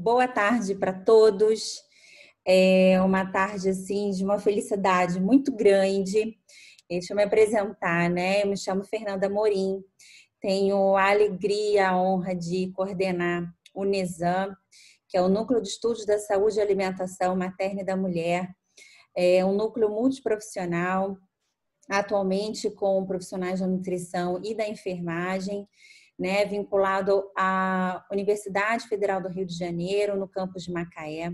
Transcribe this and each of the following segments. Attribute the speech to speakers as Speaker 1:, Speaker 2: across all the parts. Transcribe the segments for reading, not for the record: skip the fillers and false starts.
Speaker 1: Boa tarde para todos. É uma tarde assim de uma felicidade muito grande. Deixa eu me apresentar, né? Eu me chamo Fernanda Morim. Tenho a alegria, a honra de coordenar o NESAM, que é o Núcleo de Estudos da Saúde e Alimentação Materna e da Mulher. É um núcleo multiprofissional, atualmente com profissionais da nutrição e da enfermagem, né, vinculado à Universidade Federal do Rio de Janeiro, no campus de Macaé.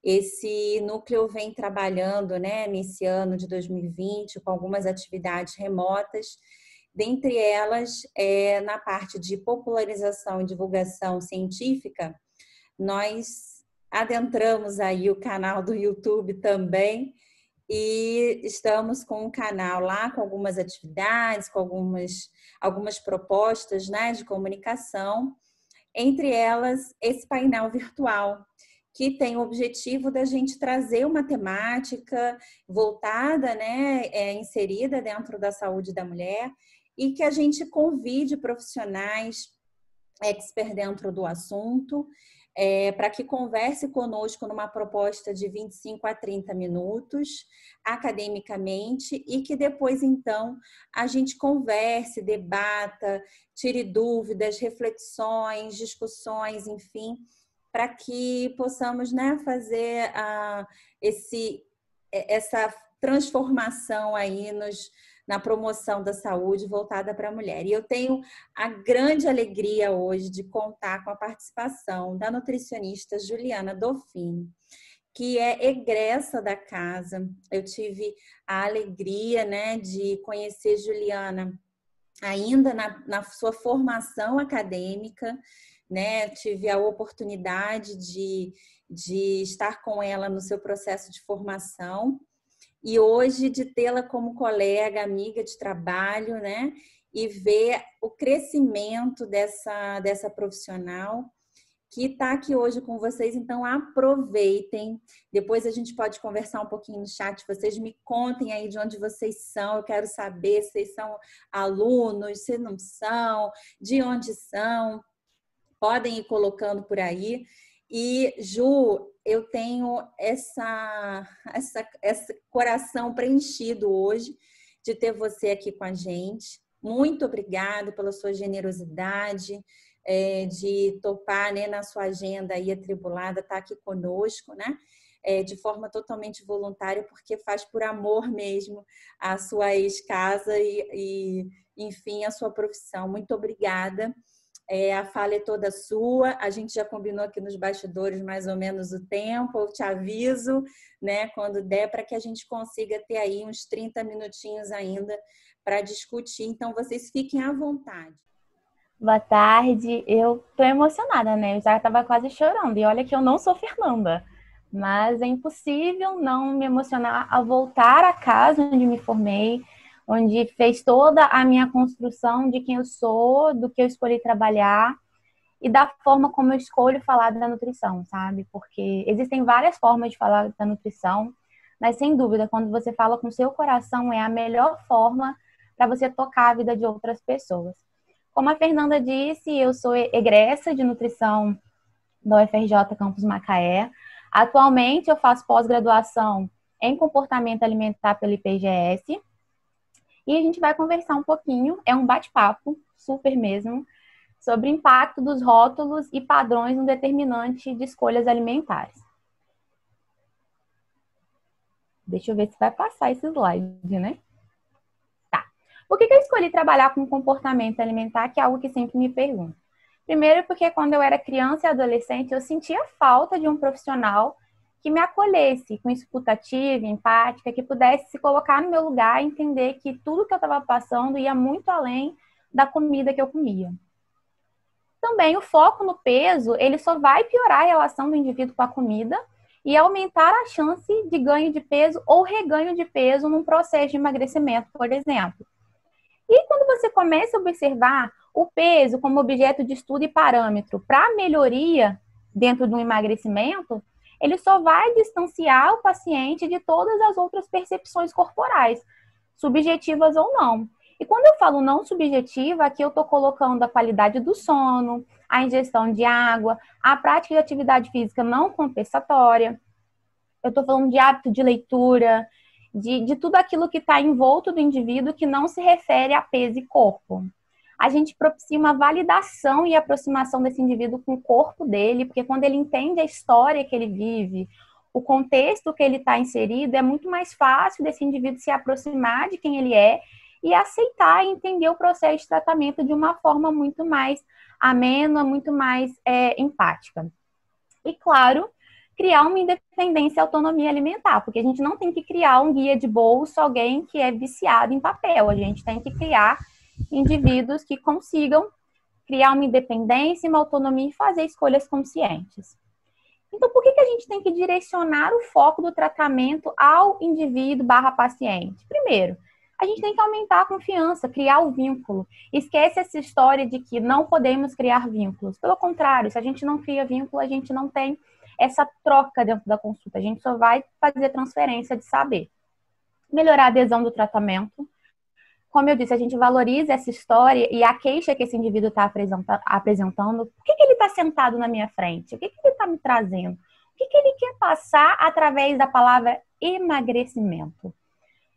Speaker 1: Esse núcleo vem trabalhando, né, nesse ano de 2020 com algumas atividades remotas, dentre elas, na parte de popularização e divulgação científica, nós adentramos aí o canal do YouTube também, e estamos com um canal lá com algumas atividades, com algumas propostas, né, de comunicação, entre elas esse painel virtual, que tem o objetivo da gente trazer uma temática voltada, né, inserida dentro da saúde da mulher, e que a gente convide profissionais expert dentro do assunto, para que converse conosco numa proposta de 25 a 30 minutos, academicamente, e que depois, então, a gente converse, debata, tire dúvidas, reflexões, discussões, enfim, para que possamos, né, fazer essa transformação aí na promoção da saúde voltada para a mulher. E eu tenho a grande alegria hoje de contar com a participação da nutricionista Juliana Dolfin, que é egressa da casa. Eu tive a alegria, né, de conhecer Juliana ainda na sua formação acadêmica, né? Tive a oportunidade de estar com ela no seu processo de formação, e hoje de tê-la como colega, amiga de trabalho, né? E ver o crescimento dessa profissional que está aqui hoje com vocês. Então, aproveitem. Depois a gente pode conversar um pouquinho no chat. Vocês me contem aí de onde vocês são. Eu quero saber se vocês são alunos, se não são, de onde são. Podem ir colocando por aí. E, Ju, eu tenho esse coração preenchido hoje de ter você aqui com a gente. Muito obrigada pela sua generosidade, de topar, né, na sua agenda aí atribulada, estar aqui conosco, né? De forma totalmente voluntária, porque faz por amor mesmo a sua ex-casa enfim, a sua profissão. Muito obrigada. A fala é toda sua. A gente já combinou aqui nos bastidores mais ou menos o tempo. Eu te aviso, né, quando der, para que a gente consiga ter aí uns 30 minutinhos ainda para discutir. Então, vocês fiquem à vontade.
Speaker 2: Boa tarde. Eu tô emocionada, né? Eu já estava quase chorando. E olha que eu não sou Fernanda, mas é impossível não me emocionar ao voltar à casa onde me formei, onde fez toda a minha construção de quem eu sou, do que eu escolhi trabalhar e da forma como eu escolho falar da nutrição, sabe? Porque existem várias formas de falar da nutrição, mas sem dúvida, quando você fala com o seu coração, é a melhor forma para você tocar a vida de outras pessoas. Como a Fernanda disse, eu sou egressa de nutrição da UFRJ Campus Macaé. Atualmente eu faço pós-graduação em comportamento alimentar pelo IPGS. E a gente vai conversar um pouquinho, é um bate-papo, super mesmo, sobre o impacto dos rótulos e padrões no determinante de escolhas alimentares. Deixa eu ver se vai passar esse slide, né? Tá. Por que eu escolhi trabalhar com comportamento alimentar, que é algo que sempre me perguntam? Primeiro porque quando eu era criança e adolescente, eu sentia falta de um profissional que me acolhesse com escuta ativa, empática, que pudesse se colocar no meu lugar e entender que tudo que eu estava passando ia muito além da comida que eu comia. Também o foco no peso, ele só vai piorar a relação do indivíduo com a comida e aumentar a chance de ganho de peso ou reganho de peso num processo de emagrecimento, por exemplo. E quando você começa a observar o peso como objeto de estudo e parâmetro para melhoria dentro do emagrecimento, ele só vai distanciar o paciente de todas as outras percepções corporais, subjetivas ou não. E quando eu falo não subjetiva, aqui eu estou colocando a qualidade do sono, a ingestão de água, a prática de atividade física não compensatória. Eu estou falando de hábito de leitura, de tudo aquilo que está envolto do indivíduo que não se refere a peso e corpo. A gente propicia uma validação e aproximação desse indivíduo com o corpo dele, porque quando ele entende a história que ele vive, o contexto que ele está inserido, é muito mais fácil desse indivíduo se aproximar de quem ele é e aceitar e entender o processo de tratamento de uma forma muito mais amena, muito mais empática. E, claro, criar uma independência e autonomia alimentar, porque a gente não tem que criar um guia de bolso, alguém que é viciado em papel, a gente tem que criar indivíduos que consigam criar uma independência, uma autonomia e fazer escolhas conscientes. Então, por que a gente tem que direcionar o foco do tratamento ao indivíduo / paciente? Primeiro, a gente tem que aumentar a confiança, criar o vínculo. Esquece essa história de que não podemos criar vínculos. Pelo contrário, se a gente não cria vínculo, a gente não tem essa troca dentro da consulta. A gente só vai fazer transferência de saber. Melhorar a adesão do tratamento. Como eu disse, a gente valoriza essa história e a queixa que esse indivíduo está apresentando. Por que ele está sentado na minha frente? O que ele está me trazendo? O que ele quer passar através da palavra emagrecimento?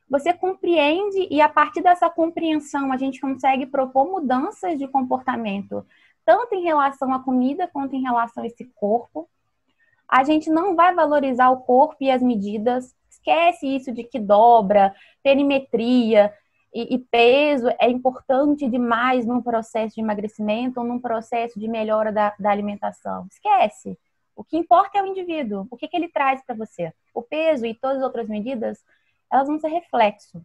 Speaker 2: Você compreende e a partir dessa compreensão a gente consegue propor mudanças de comportamento, tanto em relação à comida quanto em relação a esse corpo. A gente não vai valorizar o corpo e as medidas. Esquece isso de que dobra, perimetria e peso é importante demais num processo de emagrecimento ou num processo de melhora da alimentação. Esquece. O que importa é o indivíduo. O que ele traz para você? O peso e todas as outras medidas, elas vão ser reflexo.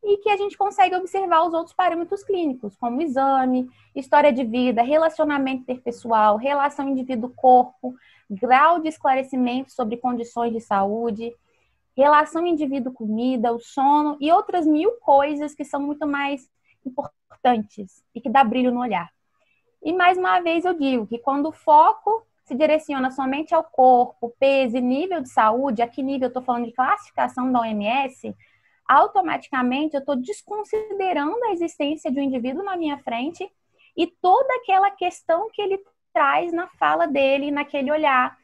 Speaker 2: E que a gente consegue observar os outros parâmetros clínicos, como exame, história de vida, relacionamento interpessoal, relação indivíduo-corpo, grau de esclarecimento sobre condições de saúde, relação indivíduo-comida, o sono e outras 1000 coisas que são muito mais importantes e que dá brilho no olhar. E mais uma vez eu digo que quando o foco se direciona somente ao corpo, peso e nível de saúde, a que nível eu estou falando de classificação da OMS, automaticamente eu estou desconsiderando a existência de um indivíduo na minha frente e toda aquela questão que ele traz na fala dele, naquele olhar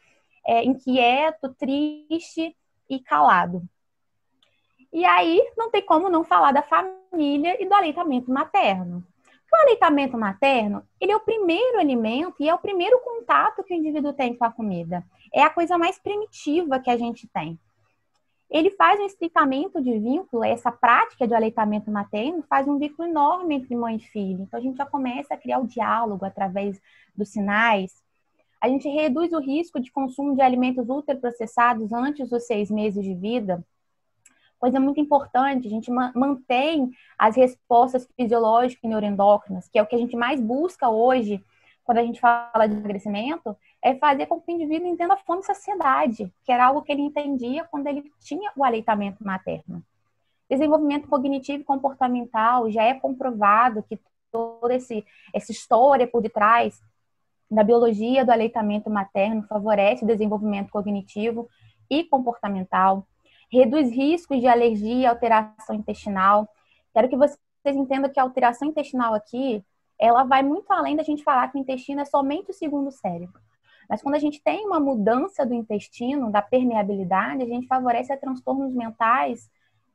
Speaker 2: inquieto, triste e calado. E aí não tem como não falar da família e do aleitamento materno. O aleitamento materno, ele é o primeiro alimento e é o primeiro contato que o indivíduo tem com a comida. É a coisa mais primitiva que a gente tem. Ele faz um estreitamento de vínculo, essa prática de aleitamento materno faz um vínculo enorme entre mãe e filho. Então a gente já começa a criar o diálogo através dos sinais. A gente reduz o risco de consumo de alimentos ultraprocessados antes dos 6 meses de vida. Coisa muito importante, a gente mantém as respostas fisiológicas e neuroendócrinas, que é o que a gente mais busca hoje, quando a gente fala de emagrecimento, é fazer com que o indivíduo entenda a fome e saciedade, que era algo que ele entendia quando ele tinha o aleitamento materno. Desenvolvimento cognitivo e comportamental, já é comprovado que toda essa história por detrás da biologia do aleitamento materno favorece o desenvolvimento cognitivo e comportamental, reduz riscos de alergia e alteração intestinal. Quero que vocês entendam que a alteração intestinal aqui, ela vai muito além da gente falar que o intestino é somente o segundo cérebro. Mas quando a gente tem uma mudança do intestino, da permeabilidade, a gente favorece transtornos mentais,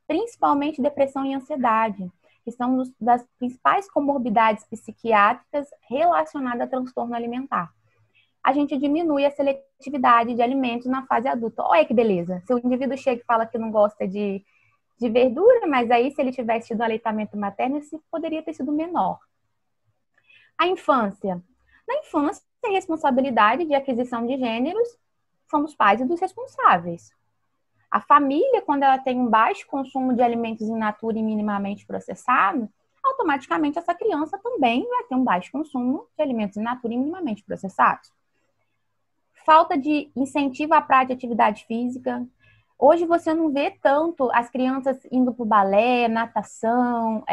Speaker 2: principalmente depressão e ansiedade, que são das principais comorbidades psiquiátricas relacionadas a transtorno alimentar. A gente diminui a seletividade de alimentos na fase adulta. Olha que beleza! Se o indivíduo chega e fala que não gosta de verdura, mas aí se ele tivesse tido um aleitamento materno, isso poderia ter sido menor. A infância. Na infância, a responsabilidade de aquisição de gêneros são dos pais e dos responsáveis. A família, quando ela tem um baixo consumo de alimentos in natura e minimamente processados, automaticamente essa criança também vai ter um baixo consumo de alimentos in natura e minimamente processados. Falta de incentivo à prática de atividade física. Hoje você não vê tanto as crianças indo para o balé, natação,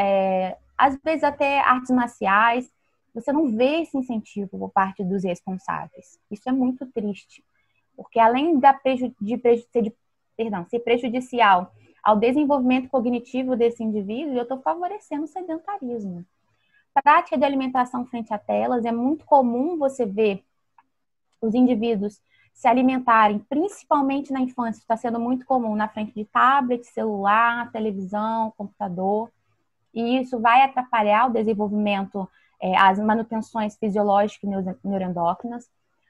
Speaker 2: às vezes até artes marciais. Você não vê esse incentivo por parte dos responsáveis. Isso é muito triste, porque além ser prejudicial ao desenvolvimento cognitivo desse indivíduo, eu estou favorecendo o sedentarismo. prática de alimentação frente a telas, é muito comum você ver os indivíduos se alimentarem, principalmente na infância, está sendo muito comum na frente de tablet, celular, televisão, computador, e isso vai atrapalhar o desenvolvimento, as manutenções fisiológicas e neuroendócrinas.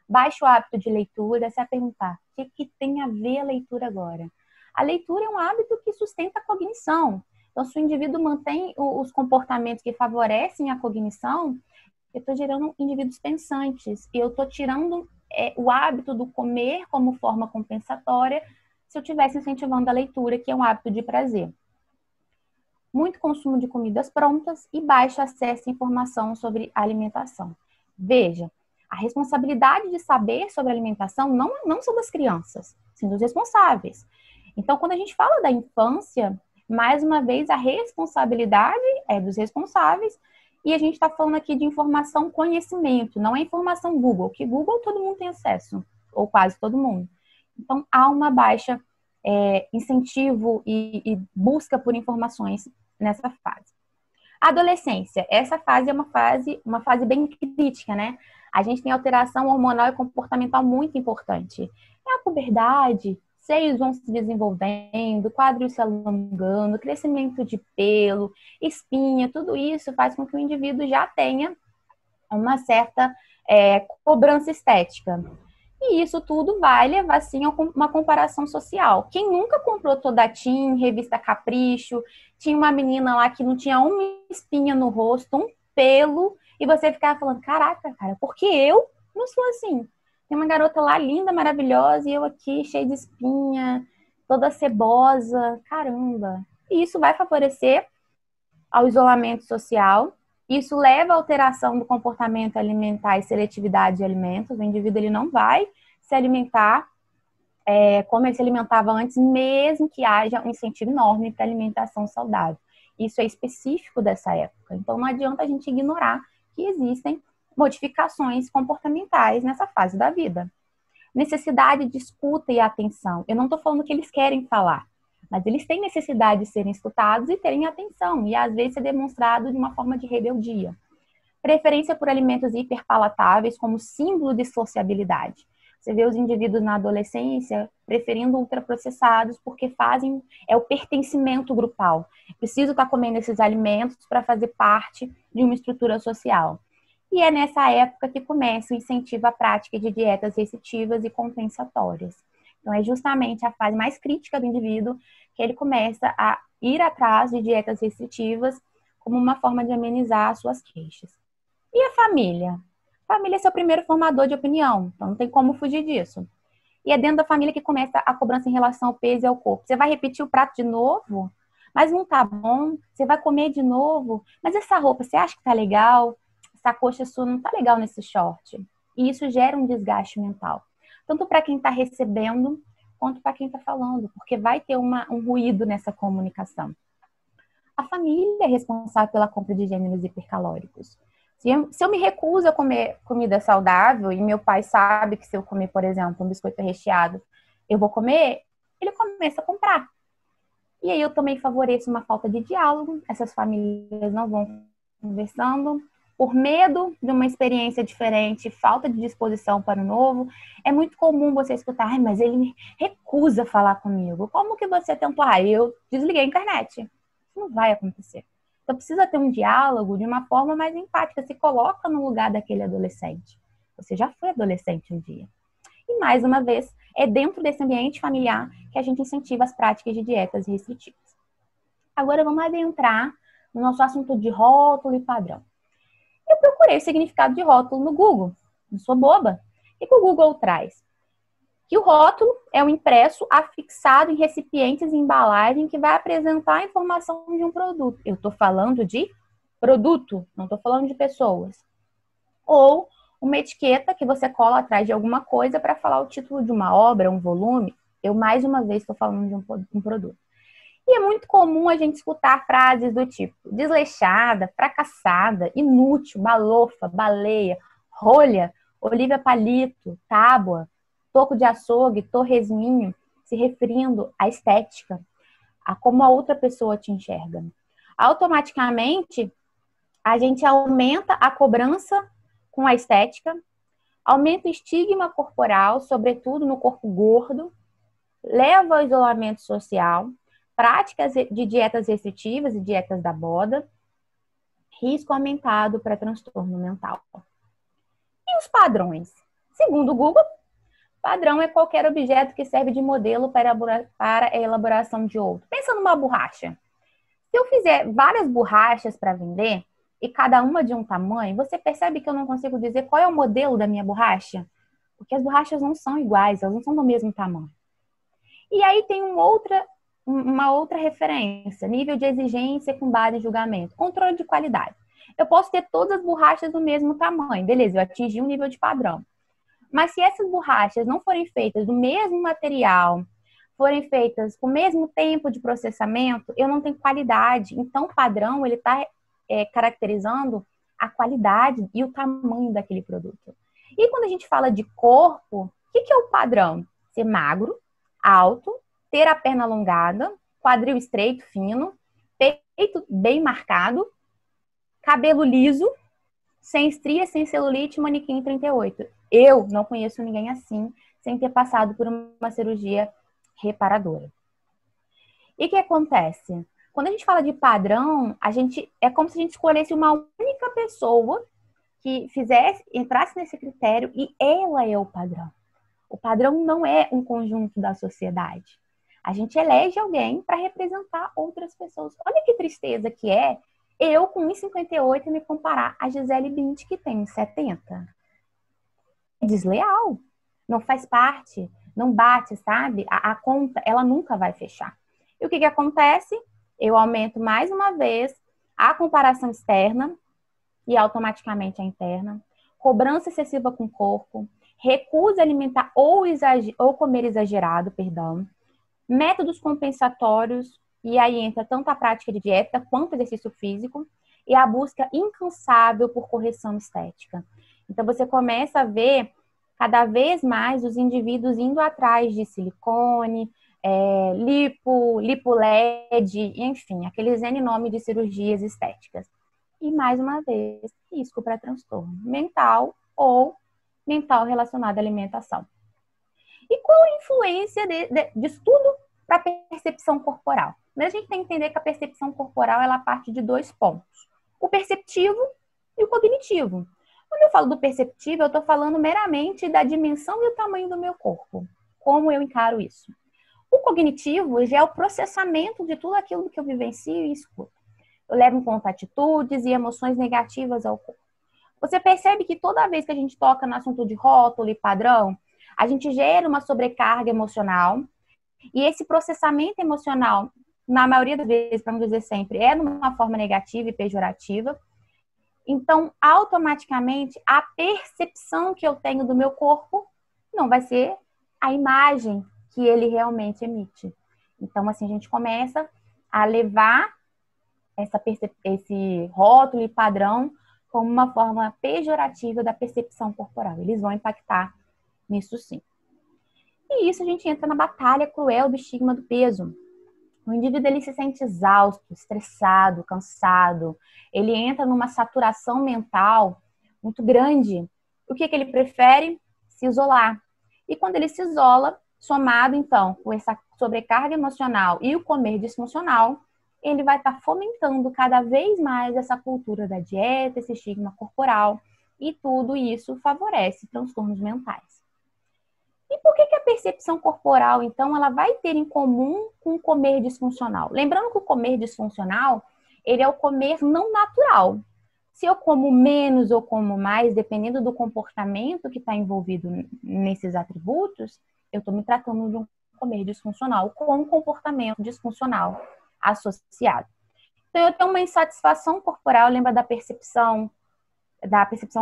Speaker 2: Baixo hábito de leitura, você vai perguntar, o que tem a ver a leitura agora? A leitura é um hábito que sustenta a cognição. Então, se o indivíduo mantém os comportamentos que favorecem a cognição, eu estou gerando indivíduos pensantes. E eu estou tirando o hábito do comer como forma compensatória se eu estivesse incentivando a leitura, que é um hábito de prazer. Muito consumo de comidas prontas e baixo acesso à informação sobre alimentação. Veja, a responsabilidade de saber sobre alimentação não são das crianças, sim dos responsáveis. Então, quando a gente fala da infância, mais uma vez, a responsabilidade é dos responsáveis. E a gente está falando aqui de informação conhecimento, não é informação Google, que Google todo mundo tem acesso, ou quase todo mundo. Então, há uma baixa incentivo e busca por informações nessa fase. A adolescência, essa fase é uma fase bem crítica, né? A gente tem alteração hormonal e comportamental muito importante. É a puberdade, seios vão se desenvolvendo, quadril se alongando, crescimento de pelo, espinha, tudo isso faz com que o indivíduo já tenha uma certa cobrança estética. E isso tudo vai levar, sim, a uma comparação social. Quem nunca comprou Todatim, revista Capricho, tinha uma menina lá que não tinha uma espinha no rosto, um pelo, e você ficava falando, caraca, cara, por que eu não sou assim? Tem uma garota lá linda, maravilhosa, e eu aqui cheia de espinha, toda cebosa, caramba. E isso vai favorecer ao isolamento social. Isso leva à alteração do comportamento alimentar e seletividade de alimentos. O indivíduo ele não vai se alimentar como ele se alimentava antes, mesmo que haja um incentivo enorme para alimentação saudável. Isso é específico dessa época. Então, não adianta a gente ignorar que existem modificações comportamentais nessa fase da vida. Necessidade de escuta e atenção. Eu não estou falando que eles querem falar, mas eles têm necessidade de serem escutados e terem atenção, e às vezes é demonstrado de uma forma de rebeldia. Preferência por alimentos hiperpalatáveis como símbolo de sociabilidade. Você vê os indivíduos na adolescência preferindo ultraprocessados porque fazem o pertencimento grupal. Preciso estar comendo esses alimentos para fazer parte de uma estrutura social. E é nessa época que começa o incentivo à prática de dietas restritivas e compensatórias. Então, é justamente a fase mais crítica do indivíduo que ele começa a ir atrás de dietas restritivas como uma forma de amenizar as suas queixas. E a família? A família é seu primeiro formador de opinião, então não tem como fugir disso. E é dentro da família que começa a cobrança em relação ao peso e ao corpo. Você vai repetir o prato de novo? Mas não tá bom? Você vai comer de novo? Mas essa roupa, você acha que tá legal? Essa coxa sua não tá legal nesse short. E isso gera um desgaste mental. Tanto para quem está recebendo, quanto para quem está falando, porque vai ter um ruído nessa comunicação. A família é responsável pela compra de gêneros hipercalóricos. Se eu me recuso a comer comida saudável, e meu pai sabe que se eu comer, por exemplo, um biscoito recheado, eu vou comer, ele começa a comprar. E aí eu também favoreço uma falta de diálogo, essas famílias não vão conversando, por medo de uma experiência diferente, falta de disposição para o novo. É muito comum você escutar, mas ele recusa falar comigo. Como que você tentou? Eu desliguei a internet. Isso não vai acontecer. Então precisa ter um diálogo de uma forma mais empática. Se coloca no lugar daquele adolescente. Você já foi adolescente um dia. E mais uma vez, é dentro desse ambiente familiar que a gente incentiva as práticas de dietas restritivas. Agora vamos adentrar no nosso assunto de rótulo e padrão. Eu procurei o significado de rótulo no Google. Não sou boba. O que o Google traz? Que o rótulo é um impresso afixado em recipientes e embalagem que vai apresentar a informação de um produto. Eu estou falando de produto, não estou falando de pessoas. Ou uma etiqueta que você cola atrás de alguma coisa para falar o título de uma obra, um volume. Eu, mais uma vez, estou falando de um produto. E é muito comum a gente escutar frases do tipo desleixada, fracassada, inútil, balofa, baleia, rolha, Olivia Palito, tábua, toco de açougue, torresminho, se referindo à estética, a como a outra pessoa te enxerga. Automaticamente, A gente aumenta a cobrança com a estética, aumenta o estigma corporal, sobretudo no corpo gordo, leva ao isolamento social, práticas de dietas restritivas e dietas da moda, risco aumentado para transtorno mental. E os padrões? Segundo o Google, padrão é qualquer objeto que serve de modelo para a elaboração de outro. Pensa numa borracha. Se eu fizer várias borrachas para vender, e cada uma de um tamanho, você percebe que eu não consigo dizer qual é o modelo da minha borracha? Porque as borrachas não são iguais, elas não são do mesmo tamanho. E aí tem uma outra referência, nível de exigência com base em julgamento, controle de qualidade. Eu posso ter todas as borrachas do mesmo tamanho, beleza, eu atingi um nível de padrão. Mas se essas borrachas não forem feitas do mesmo material, forem feitas com o mesmo tempo de processamento, eu não tenho qualidade. Então, o padrão, ele está caracterizando a qualidade e o tamanho daquele produto. E quando a gente fala de corpo, o que é o padrão? Ser magro, alto, ter a perna alongada, quadril estreito, fino, peito bem marcado, cabelo liso, sem estrias, sem celulite, manequim 38. Eu não conheço ninguém assim, sem ter passado por uma cirurgia reparadora. E o que acontece? Quando a gente fala de padrão, é como se a gente escolhesse uma única pessoa que entrasse nesse critério e ela é o padrão. O padrão não é um conjunto da sociedade. A gente elege alguém para representar outras pessoas. Olha que tristeza que é eu, com 1,58, me comparar a Gisele Bündchen, que tem 1,70. É desleal. Não faz parte. Não bate, sabe? A conta, ela nunca vai fechar. E o que acontece? Eu aumento mais uma vez a comparação externa e automaticamente a interna. Cobrança excessiva com o corpo. Recusa alimentar ou comer exagerado, perdão. Métodos compensatórios, e aí entra tanto a prática de dieta quanto exercício físico, e a busca incansável por correção estética. Então, você começa a ver cada vez mais os indivíduos indo atrás de silicone, lipo LED, enfim, aqueles N nomes de cirurgias estéticas. E, mais uma vez, risco para transtorno mental ou mental relacionado à alimentação. E qual a influência disso tudo para a percepção corporal? Mas a gente tem que entender que a percepção corporal ela parte de 2 pontos. O perceptivo e o cognitivo. Quando eu falo do perceptivo, eu estou falando meramente da dimensão e o tamanho do meu corpo. Como eu encaro isso? O cognitivo já é o processamento de tudo aquilo que eu vivencio e escuto. Eu levo em conta atitudes e emoções negativas ao corpo. Você percebe que toda vez que a gente toca no assunto de rótulo e padrão, a gente gera uma sobrecarga emocional e esse processamento emocional, na maioria das vezes, para não dizer sempre, é numa forma negativa e pejorativa. Então, automaticamente, a percepção que eu tenho do meu corpo não vai ser a imagem que ele realmente emite. Então, assim, a gente começa a levar esse rótulo e padrão como uma forma pejorativa da percepção corporal. Eles vão impactar nisso sim. E isso a gente entra na batalha cruel do estigma do peso. O indivíduo ele se sente exausto, estressado, cansado. Ele entra numa saturação mental muito grande. O que ele prefere? Se isolar. E quando ele se isola, somado então com essa sobrecarga emocional e o comer disfuncional, ele vai estar fomentando cada vez mais essa cultura da dieta, esse estigma corporal. E tudo isso favorece transtornos mentais. E por que a percepção corporal, então, ela vai ter em comum com o comer disfuncional? Lembrando que o comer disfuncional, ele é o comer não natural. Se eu como menos ou como mais, dependendo do comportamento que está envolvido nesses atributos, eu estou me tratando de um comer disfuncional, com um comportamento disfuncional associado. Então, eu tenho uma insatisfação corporal, lembra da percepção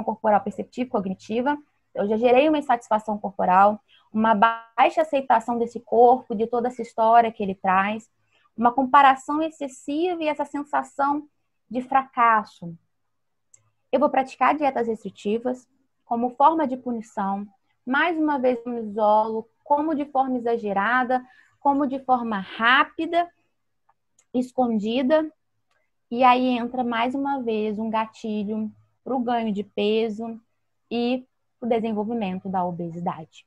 Speaker 2: corporal perceptiva, cognitiva. Eu já gerei uma insatisfação corporal, uma baixa aceitação desse corpo, de toda essa história que ele traz, uma comparação excessiva e essa sensação de fracasso. Eu vou praticar dietas restritivas como forma de punição. Mais uma vez eu me isolo, como de forma exagerada, como de forma rápida, escondida. E aí entra mais uma vez um gatilho para o ganho de peso e o desenvolvimento da obesidade.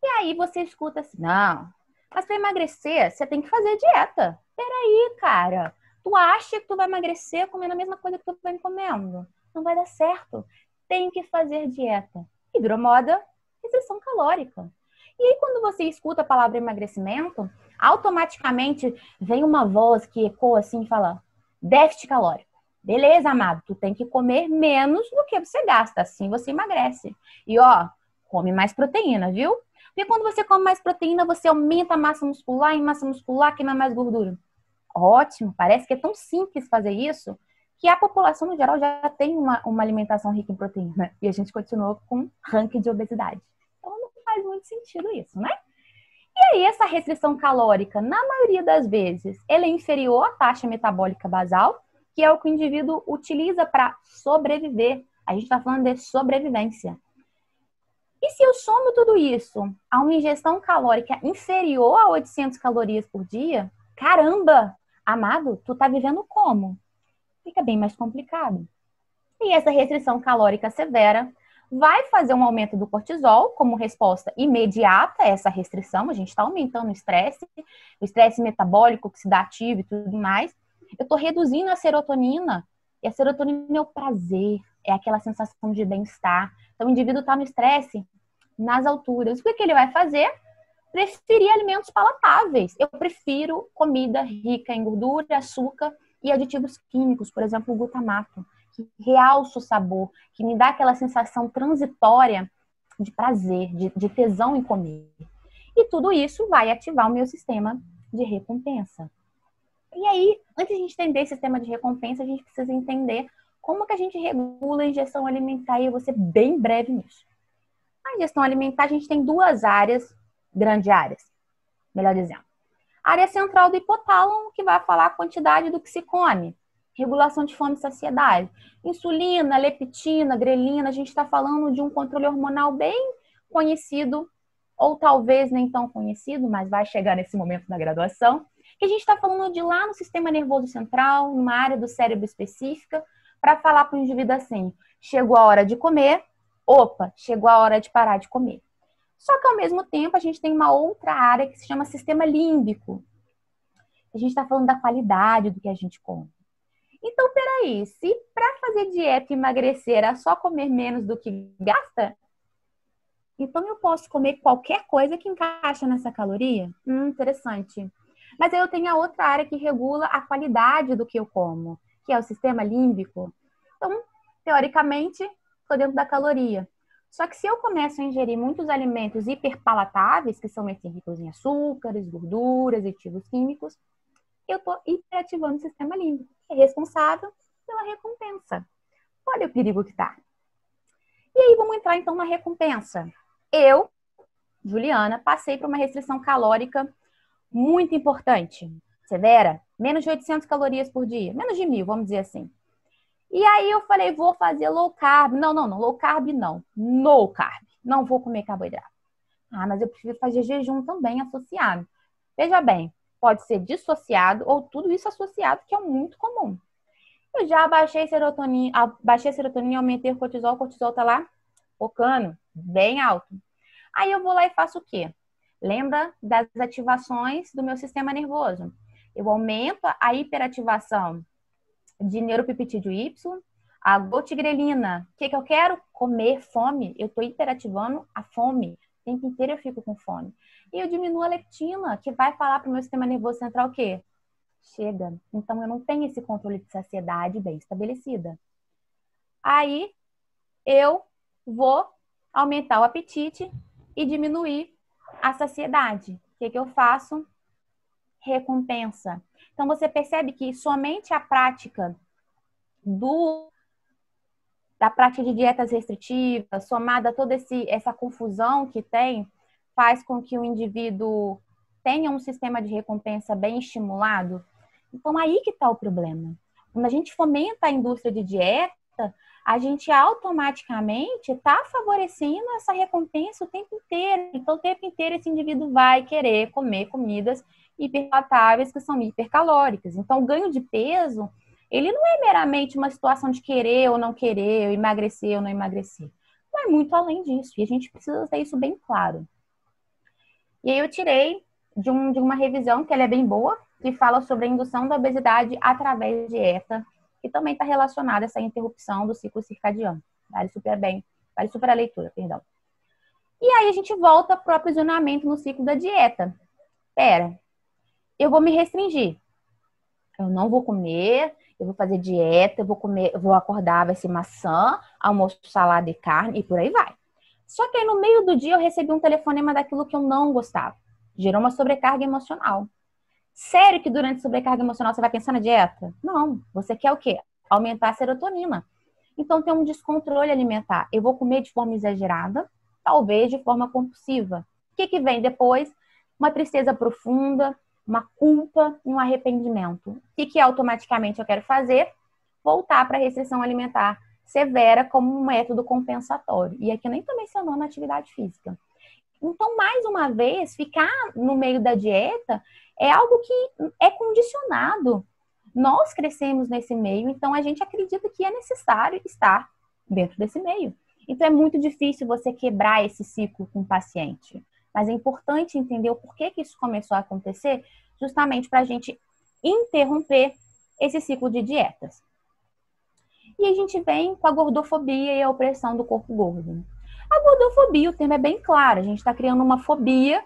Speaker 2: E aí você escuta assim, não, mas para emagrecer você tem que fazer dieta. Peraí, cara, tu acha que tu vai emagrecer comendo a mesma coisa que tu vem comendo? Não vai dar certo. Tem que fazer dieta. E virou moda restrição calórica. E aí quando você escuta a palavra emagrecimento, automaticamente vem uma voz que ecoa assim e fala, déficit calórico. Beleza, amado, tu tem que comer menos do que você gasta, assim você emagrece. E ó, come mais proteína, viu? Porque quando você come mais proteína, você aumenta a massa muscular, e massa muscular queima mais gordura. Ótimo, parece que é tão simples fazer isso que a população no geral já tem uma alimentação rica em proteína. E a gente continuou com ranking de obesidade. Então não faz muito sentido isso, né? E aí essa restrição calórica, na maioria das vezes, ela é inferior à taxa metabólica basal, que é o que o indivíduo utiliza para sobreviver. A gente está falando de sobrevivência. E se eu somo tudo isso a uma ingestão calórica inferior a 800 calorias por dia, caramba, amado, tu tá vivendo como? Fica bem mais complicado. E essa restrição calórica severa vai fazer um aumento do cortisol como resposta imediata a essa restrição. A gente está aumentando o estresse metabólico, oxidativo e tudo mais. Eu estou reduzindo a serotonina. E a serotonina é o prazer, é aquela sensação de bem-estar. Então, o indivíduo está no estresse nas alturas. O que ele vai fazer? Preferir alimentos palatáveis. Eu prefiro comida rica em gordura, açúcar e aditivos químicos, por exemplo, o glutamato, que realça o sabor, que me dá aquela sensação transitória de prazer, de tesão em comer. E tudo isso vai ativar o meu sistema de recompensa. E aí, antes de a gente entender esse sistema de recompensa, a gente precisa entender como que a gente regula a ingestão alimentar, e eu vou ser bem breve nisso. A ingestão alimentar, a gente tem duas áreas, grandes áreas, melhor dizendo. A área central do hipotálamo, que vai falar a quantidade do que se come. Regulação de fome e saciedade. Insulina, leptina, grelina, a gente está falando de um controle hormonal bem conhecido, ou talvez nem tão conhecido, mas vai chegar nesse momento da graduação, que a gente está falando de lá no sistema nervoso central, numa área do cérebro específica, para falar para o indivíduo assim, chegou a hora de comer, opa, chegou a hora de parar de comer. Só que, ao mesmo tempo, a gente tem uma outra área que se chama sistema límbico. A gente está falando da qualidade do que a gente come. Então, peraí, se para fazer dieta e emagrecer é só comer menos do que gasta, então eu posso comer qualquer coisa que encaixa nessa caloria? Interessante. Mas aí eu tenho a outra área que regula a qualidade do que eu como, que é o sistema límbico. Então, teoricamente, estou dentro da caloria. Só que se eu começo a ingerir muitos alimentos hiperpalatáveis, que são esses ricos em açúcares, gorduras, aditivos químicos, eu estou hiperativando o sistema límbico, que é responsável pela recompensa. Olha o perigo que está. E aí vamos entrar então na recompensa. Eu, Juliana, passei por uma restrição calórica muito importante, severa, menos de 800 calorias por dia, menos de 1.000, vamos dizer assim. E aí eu falei, vou fazer low carb. Não, low carb não. No carb. Não vou comer carboidrato. Ah, mas eu prefiro fazer jejum também associado. Veja bem, pode ser dissociado ou tudo isso associado, que é muito comum. Eu já baixei a serotonina, aumentei o cortisol tá lá, focando, bem alto. Aí eu vou lá e faço o quê? Lembra das ativações do meu sistema nervoso. Eu aumento a hiperativação de neuropeptídeo Y, a gotigrelina. O que eu quero? Comer, fome. Eu estou hiperativando a fome. O tempo inteiro eu fico com fome. E eu diminuo a leptina, que vai falar para o meu sistema nervoso central o quê? Chega. Então eu não tenho esse controle de saciedade bem estabelecida. Aí eu vou aumentar o apetite e diminuir a saciedade. O que eu faço? Recompensa. Então você percebe que somente a prática da prática de dietas restritivas, somada a toda essa confusão que tem, faz com que o indivíduo tenha um sistema de recompensa bem estimulado. Então aí que está o problema. Quando a gente fomenta a indústria de dieta, dieta, a gente automaticamente está favorecendo essa recompensa o tempo inteiro. Então, o tempo inteiro esse indivíduo vai querer comer comidas hiperpalatáveis que são hipercalóricas. Então, o ganho de peso, ele não é meramente uma situação de querer ou não querer, emagrecer ou não emagrecer. Vai muito além disso, e a gente precisa ter isso bem claro. E aí eu tirei de uma revisão, que ela é bem boa, que fala sobre a indução da obesidade através de dieta, que também está relacionada a essa interrupção do ciclo circadiano. Vale super a leitura, perdão. E aí a gente volta para o aprisionamento no ciclo da dieta. Pera, eu vou me restringir. Eu não vou comer, eu vou fazer dieta, eu vou acordar, vai ser maçã, almoço, salada e carne, e por aí vai. Só que aí no meio do dia eu recebi um telefonema daquilo que eu não gostava. Gerou uma sobrecarga emocional. Sério que durante a sobrecarga emocional você vai pensar na dieta? Não. Você quer o quê? Aumentar a serotonina. Então tem um descontrole alimentar. Eu vou comer de forma exagerada, talvez de forma compulsiva. O que vem depois? Uma tristeza profunda, uma culpa e um arrependimento. O que automaticamente eu quero fazer? Voltar para a restrição alimentar severa como um método compensatório. E aqui eu nem tô mencionando a atividade física. Então, mais uma vez, ficar no meio da dieta é algo que é condicionado. Nós crescemos nesse meio, então a gente acredita que é necessário estar dentro desse meio. Então, é muito difícil você quebrar esse ciclo com o paciente. Mas é importante entender o porquê que isso começou a acontecer, justamente para a gente interromper esse ciclo de dietas. E a gente vem com a gordofobia e a opressão do corpo gordo. A gordofobia, o termo é bem claro, a gente está criando uma fobia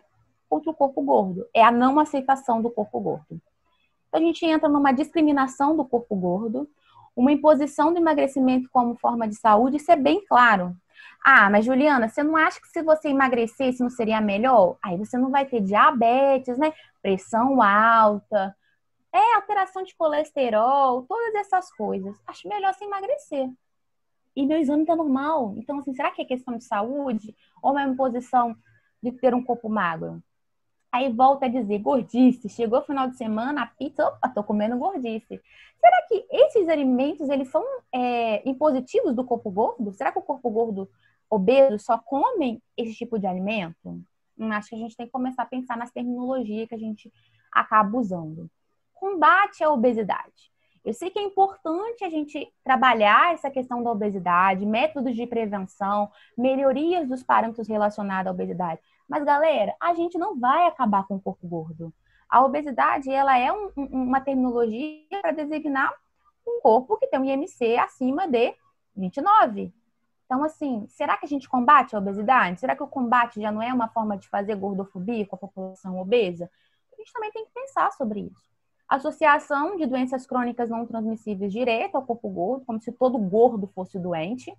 Speaker 2: contra o corpo gordo. É a não aceitação do corpo gordo. Então, a gente entra numa discriminação do corpo gordo, uma imposição do emagrecimento como forma de saúde, isso é bem claro. Ah, mas Juliana, você não acha que se você emagrecesse não seria melhor? Aí você não vai ter diabetes, né? Pressão alta, alteração de colesterol, todas essas coisas. Acho melhor você emagrecer. E meu exame tá normal. Então, assim, será que é questão de saúde? Ou uma imposição de ter um corpo magro? Aí volta a dizer, gordice. Chegou o final de semana, a pizza, opa, tô comendo gordice. Será que esses alimentos, eles são impositivos do corpo gordo? Será que o corpo gordo obeso só come esse tipo de alimento? Acho que a gente tem que começar a pensar nas terminologias que a gente acaba usando. Combate à obesidade. Eu sei que é importante a gente trabalhar essa questão da obesidade, métodos de prevenção, melhorias dos parâmetros relacionados à obesidade. Mas, galera, a gente não vai acabar com o corpo gordo. A obesidade, ela é uma terminologia para designar um corpo que tem um IMC acima de 29. Então, assim, será que a gente combate a obesidade? Será que o combate já não é uma forma de fazer gordofobia com a população obesa? A gente também tem que pensar sobre isso. Associação de doenças crônicas não transmissíveis direto ao corpo gordo, como se todo gordo fosse doente.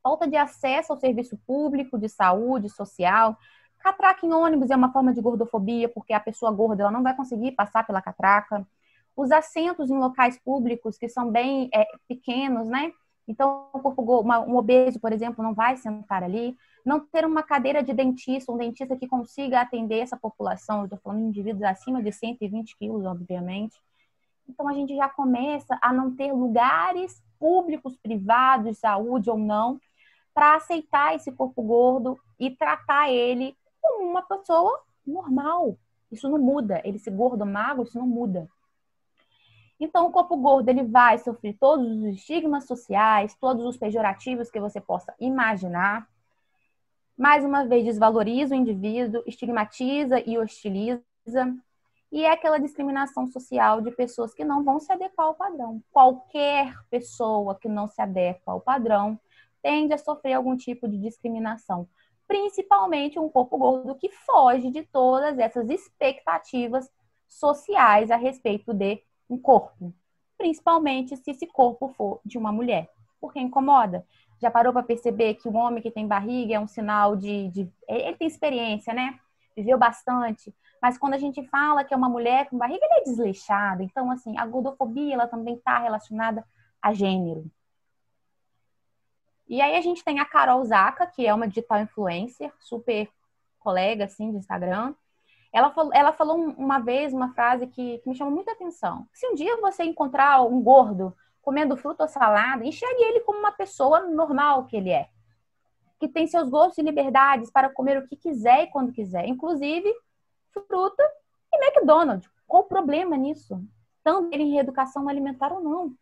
Speaker 2: Falta de acesso ao serviço público, de saúde, social. Catraca em ônibus é uma forma de gordofobia, porque a pessoa gorda ela não vai conseguir passar pela catraca. Os assentos em locais públicos que são bem pequenos, né? Então, um obeso, por exemplo, não vai sentar ali. Não ter uma cadeira de dentista, um dentista que consiga atender essa população. Eu estou falando de indivíduos acima de 120 quilos, obviamente. Então, a gente já começa a não ter lugares públicos, privados, de saúde ou não, para aceitar esse corpo gordo e tratar ele como uma pessoa normal. Isso não muda. Ele ser gordo ou magro, isso não muda. Então, o corpo gordo ele vai sofrer todos os estigmas sociais, todos os pejorativos que você possa imaginar. Mais uma vez, desvaloriza o indivíduo, estigmatiza e hostiliza. E é aquela discriminação social de pessoas que não vão se adequar ao padrão. Qualquer pessoa que não se adequa ao padrão tende a sofrer algum tipo de discriminação. Principalmente um corpo gordo que foge de todas essas expectativas sociais a respeito de um corpo. Principalmente se esse corpo for de uma mulher. Porque incomoda. Já parou para perceber que o homem que tem barriga é um sinal de... Ele tem experiência, né? Viveu bastante. Mas quando a gente fala que é uma mulher com barriga, ele é desleixado. Então, assim, a gordofobia, ela também está relacionada a gênero. E aí a gente tem a Carol Zaka, que é uma digital influencer, super colega, assim, de Instagram. Ela falou uma vez uma frase que me chamou muita atenção. Se um dia você encontrar um gordo comendo fruta ou salada, enxergue ele como uma pessoa normal que ele é, que tem seus gostos e liberdades para comer o que quiser e quando quiser, inclusive fruta e McDonald's. Qual o problema nisso? Tanto ele em reeducação alimentar ou não.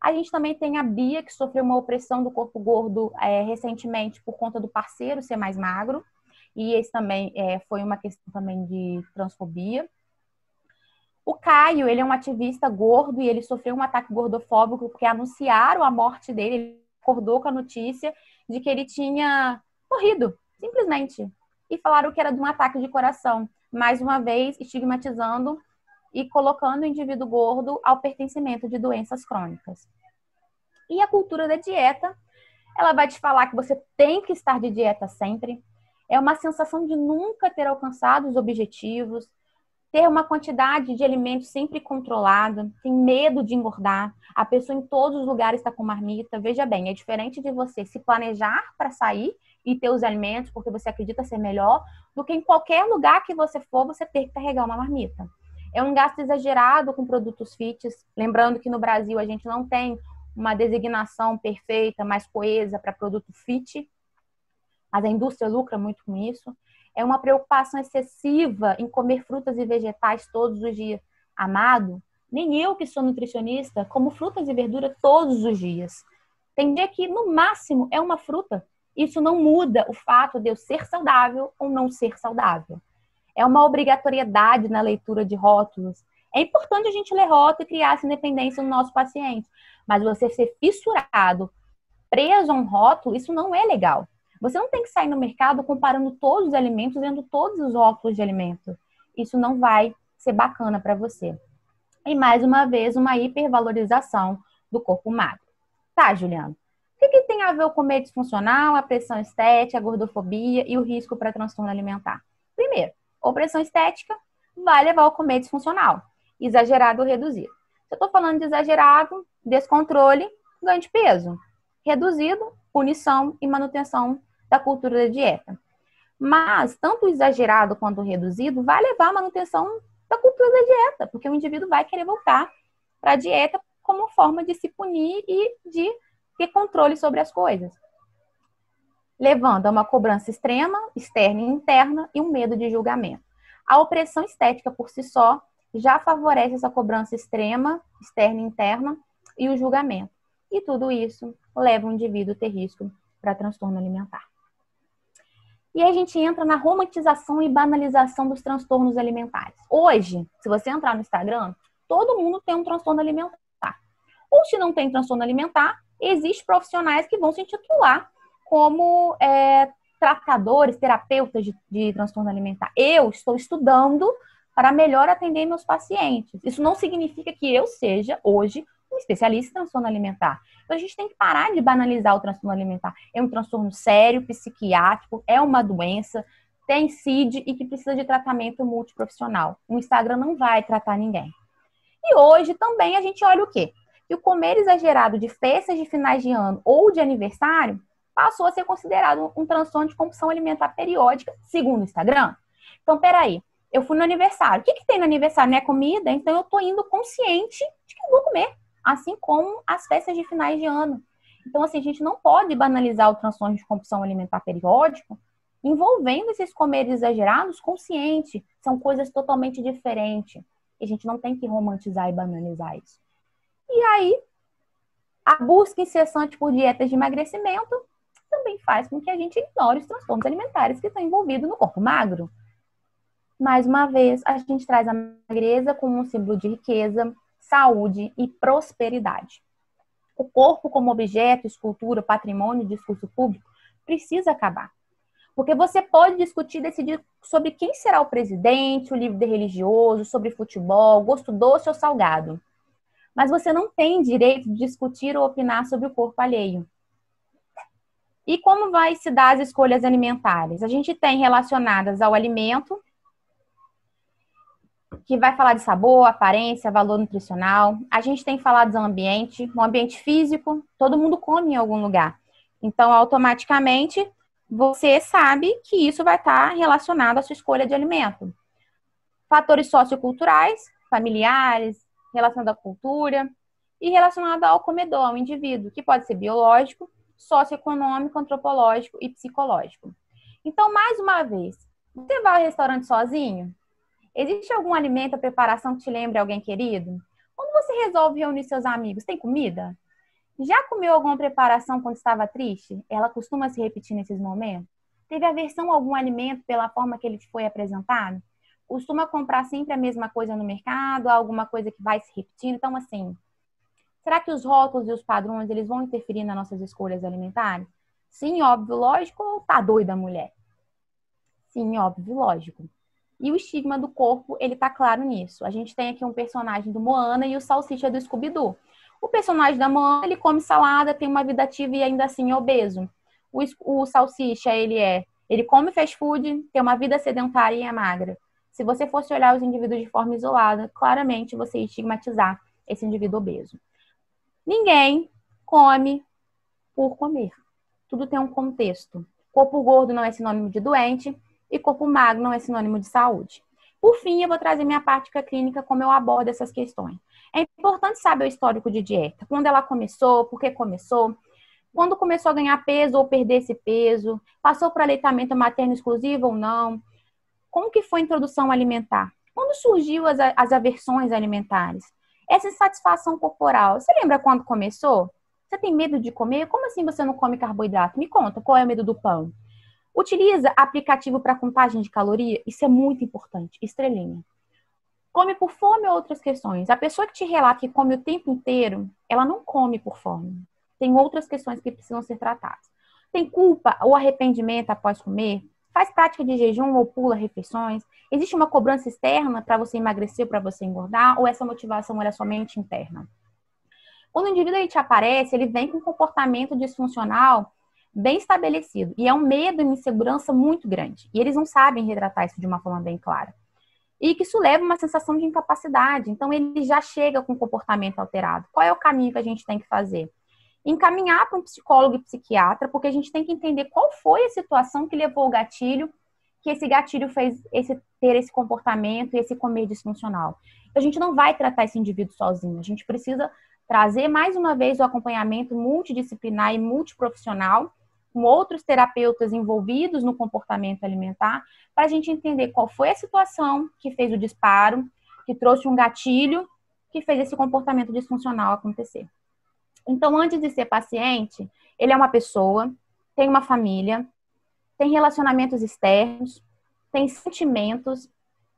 Speaker 2: A gente também tem a Bia, que sofreu uma opressão do corpo gordo recentemente por conta do parceiro ser mais magro. E esse também foi uma questão também de transfobia. O Caio, ele é um ativista gordo e ele sofreu um ataque gordofóbico porque anunciaram a morte dele. Ele acordou com a notícia de que ele tinha morrido, simplesmente. E falaram que era de um ataque de coração. Mais uma vez, estigmatizando e colocando o indivíduo gordo ao pertencimento de doenças crônicas. E a cultura da dieta, ela vai te falar que você tem que estar de dieta sempre. É uma sensação de nunca ter alcançado os objetivos, ter uma quantidade de alimentos sempre controlada, tem medo de engordar, a pessoa em todos os lugares está com marmita. Veja bem, é diferente de você se planejar para sair e ter os alimentos porque você acredita ser melhor, do que em qualquer lugar que você for, você ter que carregar uma marmita. É um gasto exagerado com produtos fits, lembrando que no Brasil a gente não tem uma designação perfeita, mais coesa para produto fit, mas a indústria lucra muito com isso. É uma preocupação excessiva em comer frutas e vegetais todos os dias. Amado, nem eu que sou nutricionista, como frutas e verduras todos os dias. Tem dia que, no máximo, é uma fruta. Isso não muda o fato de eu ser saudável ou não ser saudável. É uma obrigatoriedade na leitura de rótulos. É importante a gente ler rótulo e criar essa independência no nosso paciente. Mas você ser fissurado, preso a um rótulo, isso não é legal. Você não tem que sair no mercado comparando todos os alimentos, vendo todos os rótulos de alimento. Isso não vai ser bacana para você. E, mais uma vez, uma hipervalorização do corpo magro. Tá, Juliana? O que tem a ver o comer disfuncional, a pressão estética, a gordofobia e o risco para transtorno alimentar? Primeiro, opressão estética vai levar ao comer disfuncional, exagerado ou reduzido. Se eu estou falando de exagerado, descontrole, ganho de peso. Reduzido, punição e manutenção da cultura da dieta. Mas, tanto o exagerado quanto o reduzido vai levar à manutenção da cultura da dieta, porque o indivíduo vai querer voltar para a dieta como forma de se punir e de ter controle sobre as coisas. Levando a uma cobrança extrema, externa e interna, e um medo de julgamento. A opressão estética por si só já favorece essa cobrança extrema, externa e interna, e o julgamento. E tudo isso leva o indivíduo a ter risco para transtorno alimentar. E aí a gente entra na romantização e banalização dos transtornos alimentares. Hoje, se você entrar no Instagram, todo mundo tem um transtorno alimentar. Ou se não tem transtorno alimentar, existem profissionais que vão se intitular como tratadores, terapeutas de transtorno alimentar. Eu estou estudando para melhor atender meus pacientes. Isso não significa que eu seja, hoje, um especialista em transtorno alimentar. Então, a gente tem que parar de banalizar o transtorno alimentar. É um transtorno sério, psiquiátrico, é uma doença, tem CID e que precisa de tratamento multiprofissional. O Instagram não vai tratar ninguém. E hoje também a gente olha o quê? Que o comer exagerado de festas de finais de ano ou de aniversário passou a ser considerado um transtorno de compulsão alimentar periódica, segundo o Instagram. Então, peraí, eu fui no aniversário. O que tem no aniversário? Não é comida? Então, eu tô indo consciente de que eu vou comer. Assim como as festas de finais de ano. Então, assim, a gente não pode banalizar o transtorno de compulsão alimentar periódico envolvendo esses comeres exagerados consciente. São coisas totalmente diferentes. E a gente não tem que romantizar e banalizar isso. E aí, a busca incessante por dietas de emagrecimento também faz com que a gente ignore os transtornos alimentares que estão envolvidos no corpo magro. Mais uma vez, a gente traz a magreza como um símbolo de riqueza, saúde e prosperidade. O corpo como objeto, escultura, patrimônio, discurso público precisa acabar. Porque você pode discutir, decidir sobre quem será o presidente, o líder religioso, sobre futebol, gosto doce ou salgado. Mas você não tem direito de discutir ou opinar sobre o corpo alheio. E como vai se dar as escolhas alimentares? A gente tem relacionadas ao alimento, que vai falar de sabor, aparência, valor nutricional. A gente tem falado do ambiente, o ambiente físico, todo mundo come em algum lugar. Então, automaticamente, você sabe que isso vai estar relacionado à sua escolha de alimento. Fatores socioculturais, familiares, relação da cultura. e relacionado ao comedor, ao indivíduo, que pode ser biológico, socioeconômico, antropológico e psicológico. Então, mais uma vez, você vai ao restaurante sozinho? Existe algum alimento ou preparação que te lembre alguém querido? Quando você resolve reunir seus amigos, tem comida? Já comeu alguma preparação quando estava triste? Ela costuma se repetir nesses momentos? Teve aversão a algum alimento pela forma que ele te foi apresentado? Costuma comprar sempre a mesma coisa no mercado, alguma coisa que vai se repetindo? Então, assim, será que os rótulos e os padrões, eles vão interferir nas nossas escolhas alimentares? Sim, óbvio, lógico, ou tá doida a mulher? Sim, óbvio, lógico. E o estigma do corpo, ele tá claro nisso. A gente tem aqui um personagem do Moana e o Salsicha do Scooby-Doo. O personagem da Moana, ele come salada, tem uma vida ativa e ainda assim é obeso. O Salsicha, ele come fast food, tem uma vida sedentária e é magra. Se você fosse olhar os indivíduos de forma isolada, claramente você ia estigmatizar esse indivíduo obeso. Ninguém come por comer. Tudo tem um contexto. Corpo gordo não é sinônimo de doente e corpo magro não é sinônimo de saúde. Por fim, eu vou trazer minha prática clínica, como eu abordo essas questões. É importante saber o histórico de dieta. Quando ela começou, por que começou, quando começou a ganhar peso ou perder esse peso, passou por aleitamento materno exclusivo ou não, como que foi a introdução alimentar? Quando surgiu as aversões alimentares? Essa insatisfação corporal, você lembra quando começou? Você tem medo de comer? Como assim você não come carboidrato? Me conta, qual é o medo do pão? Utiliza aplicativo para contagem de caloria? Isso é muito importante. Estrelinha. Come por fome ou outras questões? A pessoa que te relata que come o tempo inteiro, ela não come por fome. Tem outras questões que precisam ser tratadas. Tem culpa ou arrependimento após comer? Faz prática de jejum ou pula refeições? Existe uma cobrança externa para você emagrecer, para você engordar? Ou essa motivação é somente interna? Quando o indivíduo ele te aparece, ele vem com um comportamento disfuncional bem estabelecido. E é um medo e uma insegurança muito grande. E eles não sabem retratar isso de uma forma bem clara. E que isso leva a uma sensação de incapacidade. Então, ele já chega com um comportamento alterado. Qual é o caminho que a gente tem que fazer? Encaminhar para um psicólogo e psiquiatra, porque a gente tem que entender qual foi a situação que levou o gatilho, que esse gatilho fez ter esse comportamento e esse comer disfuncional. A gente não vai tratar esse indivíduo sozinho. A gente precisa trazer, mais uma vez, o acompanhamento multidisciplinar e multiprofissional, com outros terapeutas envolvidos no comportamento alimentar, para a gente entender qual foi a situação que fez o disparo, que trouxe um gatilho, que fez esse comportamento disfuncional acontecer. Então, antes de ser paciente, ele é uma pessoa, tem uma família, tem relacionamentos externos, tem sentimentos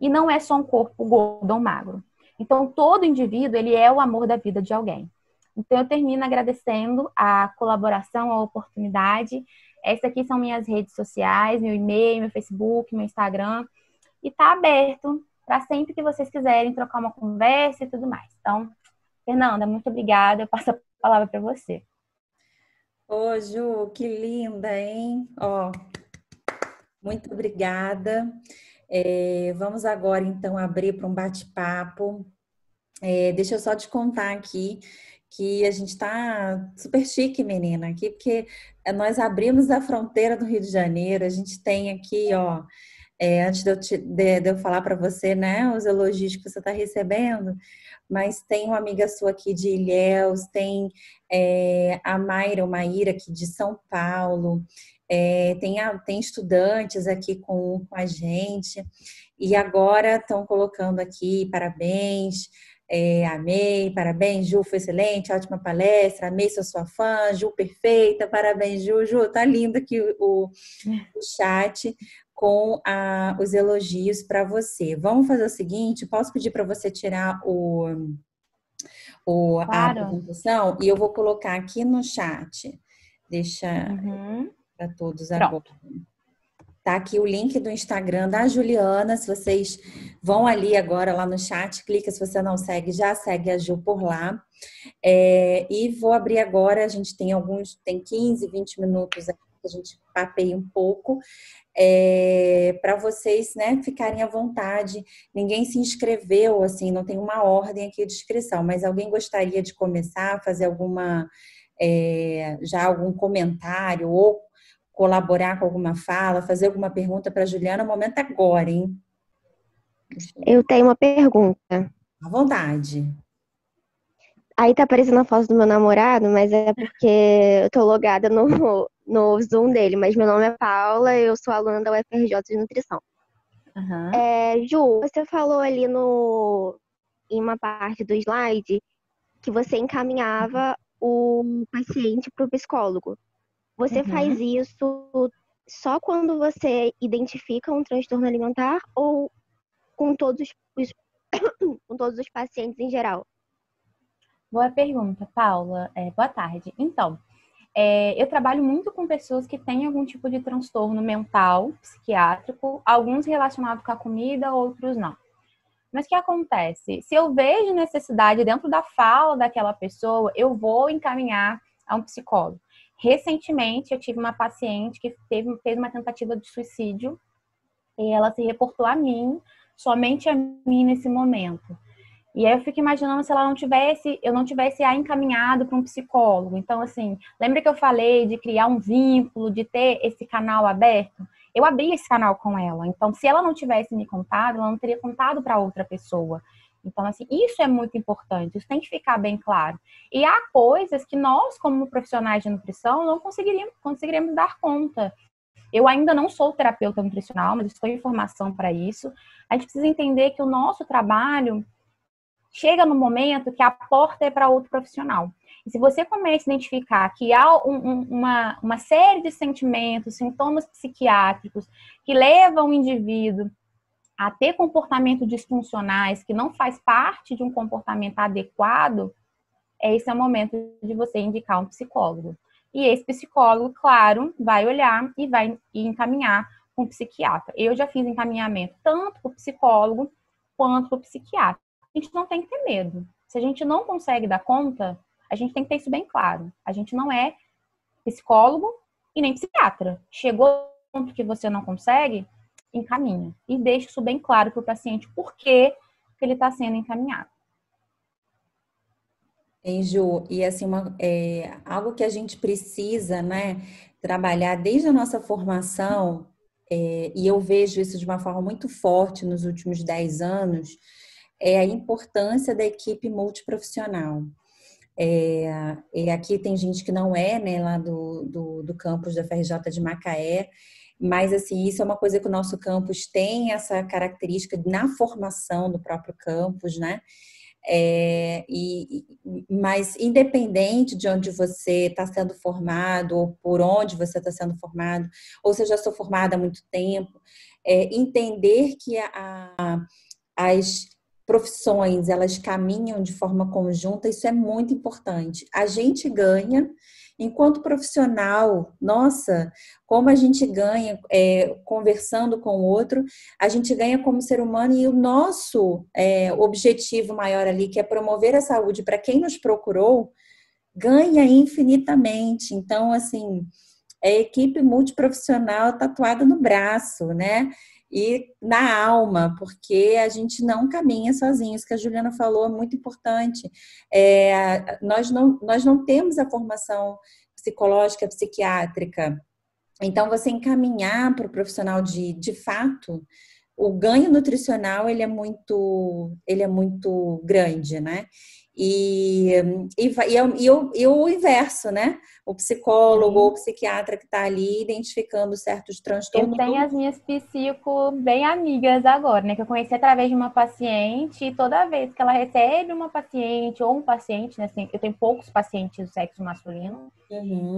Speaker 2: e não é só um corpo gordo ou magro. Então, todo indivíduo, ele é o amor da vida de alguém. Então, eu termino agradecendo a colaboração, a oportunidade. Essas aqui são minhas redes sociais, meu e-mail, meu Facebook, meu Instagram. E está aberto para sempre que vocês quiserem trocar uma conversa e tudo mais. Então, Fernanda, muito obrigada. Eu passo a palavra para você.
Speaker 1: Ô, Ju, que linda, hein? Ó, muito obrigada. Vamos agora, então, abrir para um bate-papo. Deixa eu só te contar aqui que a gente tá super chique, menina, aqui, porque nós abrimos a fronteira do Rio de Janeiro, a gente tem aqui, ó, antes de eu falar para você, né, os elogios que você está recebendo, mas tem uma amiga sua aqui de Ilhéus, tem a Mayra, ou Maíra, aqui de São Paulo, tem estudantes aqui com a gente, e agora estão colocando aqui parabéns. Amei, parabéns, Ju, foi excelente, ótima palestra, amei, sou sua fã, Ju, perfeita, parabéns, Ju, Ju, tá lindo aqui o chat com os elogios para você. Vamos fazer o seguinte, posso pedir para você tirar a
Speaker 2: Claro.
Speaker 1: apresentação e eu vou colocar aqui no chat, deixa para todos agora.
Speaker 2: Pronto.
Speaker 1: Tá aqui o link do Instagram da Juliana. Se vocês vão ali agora lá no chat, clica. Se você não segue, já segue a Ju por lá. E vou abrir agora. A gente tem 15, 20 minutos aqui que a gente papeia um pouco. Para vocês, né, ficarem à vontade. Ninguém se inscreveu, assim, não tem uma ordem aqui de inscrição, mas alguém gostaria de começar a fazer já algum comentário ou colaborar com alguma fala, fazer alguma pergunta para a Juliana, o momento é agora, hein?
Speaker 3: Eu tenho uma pergunta.
Speaker 1: À vontade.
Speaker 3: Aí tá aparecendo a foto do meu namorado, mas é porque eu tô logada no Zoom dele. Mas meu nome é Paula, eu sou aluna da UFRJ de Nutrição.
Speaker 2: Aham.
Speaker 3: Ju, você falou ali em uma parte do slide que você encaminhava o paciente para o psicólogo. Você faz
Speaker 2: Uhum.
Speaker 3: isso só quando você identifica um transtorno alimentar ou com com todos os pacientes em geral?
Speaker 2: Boa pergunta, Paula. Boa tarde. Então, eu trabalho muito com pessoas que têm algum tipo de transtorno mental, psiquiátrico, alguns relacionados com a comida, outros não. Mas o que acontece? Se eu vejo necessidade dentro da fala daquela pessoa, eu vou encaminhar a um psicólogo. Recentemente, eu tive uma paciente que fez uma tentativa de suicídio e ela se reportou a mim, somente a mim nesse momento. E aí eu fico imaginando se eu não tivesse a encaminhado para um psicólogo. Então, assim, lembra que eu falei de criar um vínculo, de ter esse canal aberto? Eu abri esse canal com ela. Então, se ela não tivesse me contado, ela não teria contado para outra pessoa. Então, assim, isso é muito importante, isso tem que ficar bem claro. E há coisas que nós, como profissionais de nutrição, não conseguiríamos dar conta. Eu ainda não sou terapeuta nutricional, mas estou em formação para isso. A gente precisa entender que o nosso trabalho chega no momento que a porta é para outro profissional. E se você começa a identificar que há uma série de sentimentos, sintomas psiquiátricos que levam o indivíduo a ter comportamentos disfuncionais que não faz parte de um comportamento adequado, esse é o momento de você indicar um psicólogo. E esse psicólogo, claro, vai olhar e vai encaminhar com um psiquiatra. Eu já fiz encaminhamento tanto para o psicólogo quanto para o psiquiatra. A gente não tem que ter medo. Se a gente não consegue dar conta, a gente tem que ter isso bem claro. A gente não é psicólogo e nem psiquiatra. Chegou ao ponto que você não consegue, encaminha. E deixa isso bem claro para o paciente por que ele está sendo encaminhado.
Speaker 1: Ju, e assim, algo que a gente precisa, né, trabalhar desde a nossa formação, e eu vejo isso de uma forma muito forte nos últimos 10 anos, é a importância da equipe multiprofissional. E aqui tem gente que não é, né, lá do campus da FRJ de Macaé, mas assim, isso é uma coisa que o nosso campus tem essa característica na formação do próprio campus, né? Mas independente de onde você está sendo formado, ou por onde você está sendo formado, ou se eu já sou formada há muito tempo, entender que as profissões elas caminham de forma conjunta, isso é muito importante. A gente ganha enquanto profissional, nossa, como a gente ganha conversando com o outro, a gente ganha como ser humano e o nosso objetivo maior ali, que é promover a saúde para quem nos procurou, ganha infinitamente. Então, assim, é equipe multiprofissional tatuada no braço, né? E na alma, porque a gente não caminha sozinho. Isso que a Juliana falou é muito importante. Nós não temos a formação psicológica, psiquiátrica. Então, você encaminhar para o profissional de fato, o ganho nutricional ele é muito grande, né? E o inverso, né? O psicólogo ou o
Speaker 2: Sim.
Speaker 1: psiquiatra que está ali identificando certos
Speaker 2: Eu
Speaker 1: transtornos.
Speaker 2: tenho as minhas psico bem amigas agora, né? Que eu conheci através de uma paciente e toda vez que ela recebe uma paciente ou um paciente, né? Assim, eu tenho poucos pacientes do sexo masculino,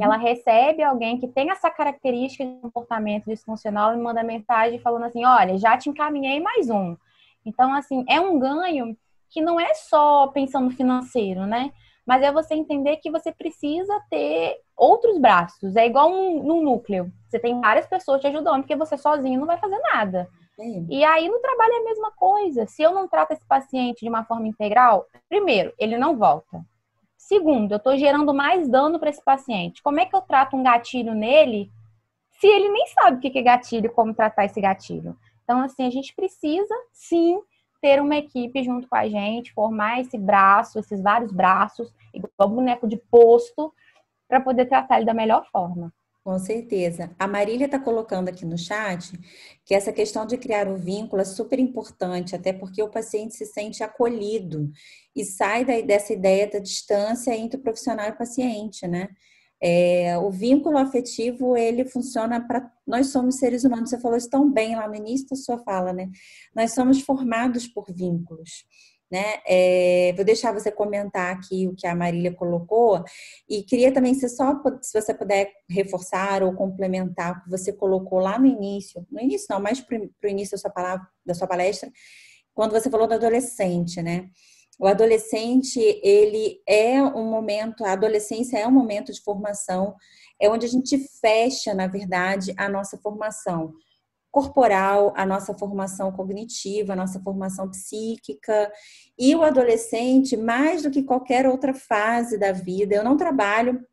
Speaker 2: ela
Speaker 1: Uhum.
Speaker 2: recebe alguém que tem essa característica de comportamento disfuncional e me manda mensagem falando assim, olha, já te encaminhei mais um. Então, assim, é um ganho que não é só pensando no financeiro, né? Mas é você entender que você precisa ter outros braços. É igual num núcleo. Você tem várias pessoas te ajudando, porque você sozinho não vai fazer nada. E aí no trabalho é a mesma coisa. Se eu não trato esse paciente de uma forma integral, primeiro, ele não volta. Segundo, eu estou gerando mais dano para esse paciente. Como é que eu trato um gatilho nele se ele nem sabe o que é gatilho e como tratar esse gatilho? Então, assim, a gente precisa, sim, ter uma equipe junto com a gente, formar esse braço, esses vários braços, igual boneco de posto, para poder tratar ele da melhor forma.
Speaker 1: Com certeza. A Marília está colocando aqui no chat que essa questão de criar o vínculo é super importante, até porque o paciente se sente acolhido e sai dessa ideia da distância entre o profissional e o paciente, né? O vínculo afetivo, ele funciona para... Nós somos seres humanos, você falou isso tão bem lá no início da sua fala, né? Nós somos formados por vínculos, né? Vou deixar você comentar aqui o que a Marília colocou e queria também, se você puder reforçar ou complementar o que você colocou lá no início não, mais para o início da sua palestra, quando você falou do adolescente, né? O adolescente, ele é um momento, a adolescência é um momento de formação, é onde a gente fecha, na verdade, a nossa formação corporal, a nossa formação cognitiva, a nossa formação psíquica. E o adolescente, mais do que qualquer outra fase da vida, eu não trabalho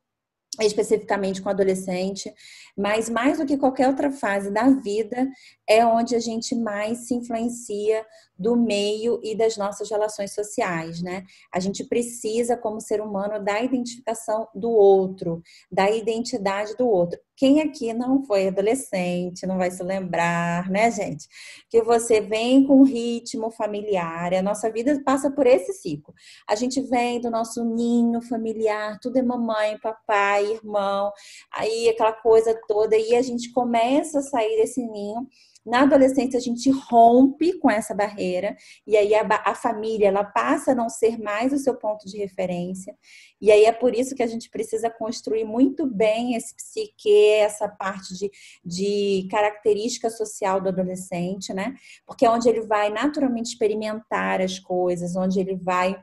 Speaker 1: especificamente com adolescente, mas mais do que qualquer outra fase da vida, é onde a gente mais se influencia do meio e das nossas relações sociais, né? A gente precisa, como ser humano, da identificação do outro, da identidade do outro. Quem aqui não foi adolescente, não vai se lembrar, né, gente? Que você vem com um ritmo familiar, a nossa vida passa por esse ciclo. A gente vem do nosso ninho familiar, tudo é mamãe, papai, irmão, aí aquela coisa toda, e a gente começa a sair desse ninho. Na adolescência, a gente rompe com essa barreira, e aí a família, ela passa a não ser mais o seu ponto de referência, e aí é por isso que a gente precisa construir muito bem esse psique, essa parte de característica social do adolescente, né? Porque é onde ele vai naturalmente experimentar as coisas, onde ele vai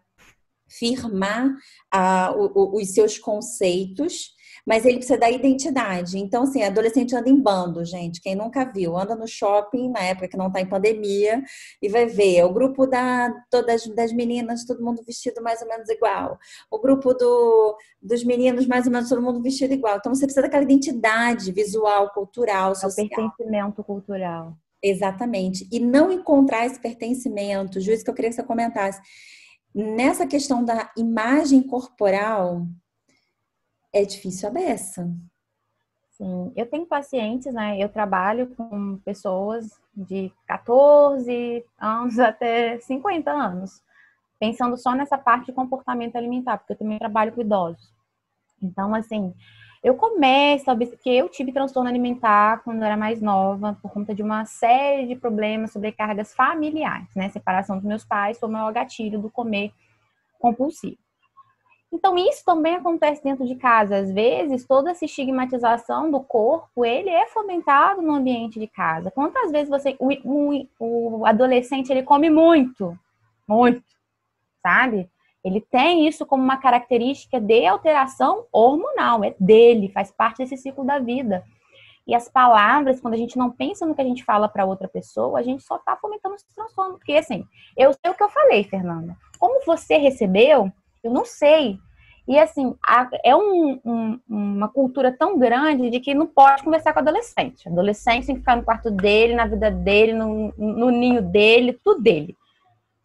Speaker 1: firmar os seus conceitos, mas ele precisa da identidade. Então, assim, adolescente anda em bando, gente. Quem nunca viu, anda no shopping, na época que não está em pandemia, e vai ver o grupo das meninas, todo mundo vestido mais ou menos igual. O grupo dos meninos, mais ou menos todo mundo vestido igual. Então, você precisa daquela identidade visual, cultural,
Speaker 2: É o
Speaker 1: social.
Speaker 2: pertencimento cultural.
Speaker 1: Exatamente. E não encontrar esse pertencimento, juiz, que eu queria que você comentasse. Nessa questão da imagem corporal, é difícil a beça.
Speaker 2: Sim, eu tenho pacientes, né? Eu trabalho com pessoas de 14 anos até 50 anos, pensando só nessa parte de comportamento alimentar, porque eu também trabalho com idosos. Então, assim, eu começo a ver que eu tive transtorno alimentar quando eu era mais nova, por conta de uma série de problemas, sobrecargas familiares, né? Separação dos meus pais foi o maior gatilho do comer compulsivo. Então, isso também acontece dentro de casa. Às vezes, toda essa estigmatização do corpo, ele é fomentado no ambiente de casa. Quantas vezes o adolescente, ele come muito, muito, sabe? Ele tem isso como uma característica de alteração hormonal, é dele, faz parte desse ciclo da vida. E as palavras, quando a gente não pensa no que a gente fala para outra pessoa, a gente só está fomentando esse transtorno. Porque, assim, eu sei o que eu falei, Fernanda. Como você recebeu, eu não sei. E, assim, é uma cultura tão grande de que não pode conversar com o adolescente. O adolescente tem que ficar no quarto dele, na vida dele, no ninho dele, tudo dele.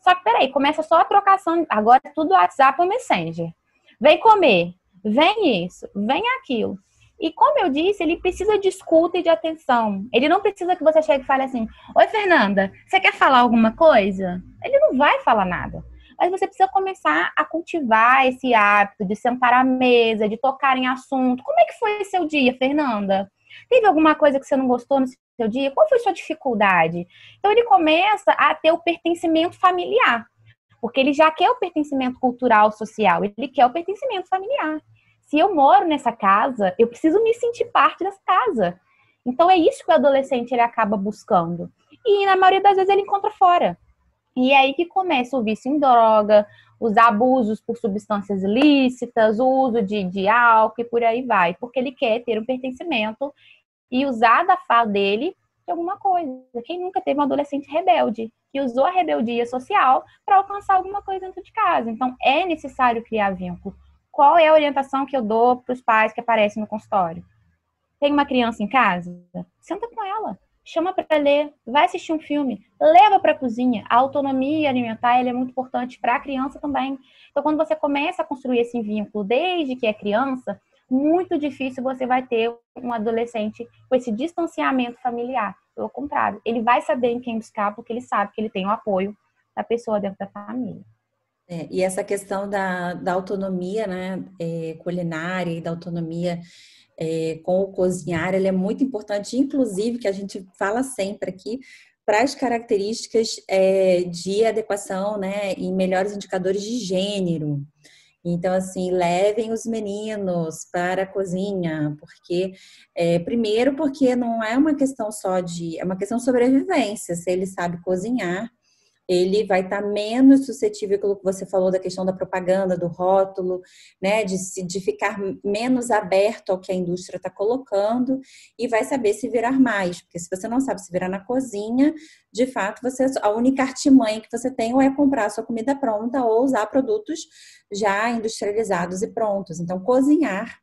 Speaker 2: Só que, peraí, começa só a trocação. Agora é tudo WhatsApp ou Messenger. Vem comer, vem isso, vem aquilo. E como eu disse, ele precisa de escuta e de atenção. Ele não precisa que você chegue e fale assim: oi, Fernanda, você quer falar alguma coisa? Ele não vai falar nada. Mas você precisa começar a cultivar esse hábito de sentar à mesa, de tocar em assunto. Como é que foi seu dia, Fernanda? Teve alguma coisa que você não gostou no seu dia? Qual foi sua dificuldade? Então ele começa a ter o pertencimento familiar. Porque ele já quer o pertencimento cultural, social. Ele quer o pertencimento familiar. Se eu moro nessa casa, eu preciso me sentir parte dessa casa. Então é isso que o adolescente ele acaba buscando. E na maioria das vezes ele encontra fora. E é aí que começa o vício em droga, os abusos por substâncias ilícitas, o uso de álcool e por aí vai. Porque ele quer ter um pertencimento e usar da fala dele de alguma coisa. Quem nunca teve um adolescente rebelde, que usou a rebeldia social para alcançar alguma coisa dentro de casa. Então é necessário criar vínculo. Qual é a orientação que eu dou para os pais que aparecem no consultório? Tem uma criança em casa? Senta com ela, chama para ler, vai assistir um filme, leva para a cozinha. A autonomia alimentar ela é muito importante para a criança também. Então, quando você começa a construir esse vínculo desde que é criança, muito difícil você vai ter um adolescente com esse distanciamento familiar. Pelo contrário, ele vai saber em quem buscar, porque ele sabe que ele tem o apoio da pessoa dentro da família.
Speaker 1: E essa questão da autonomia, né, culinária e da autonomia com o cozinhar, ele é muito importante, inclusive, que a gente fala sempre aqui, para as características de adequação, né, e melhores indicadores de gênero. Então, assim, levem os meninos para a cozinha, porque, primeiro, porque não é uma questão é uma questão de sobrevivência. Se ele sabe cozinhar, ele vai estar menos suscetível àquilo que você falou da questão da propaganda, do rótulo, né, de ficar menos aberto ao que a indústria está colocando e vai saber se virar mais, porque se você não sabe se virar na cozinha, de fato, a única artimanha que você tem ou é comprar a sua comida pronta ou usar produtos já industrializados e prontos. Então, cozinhar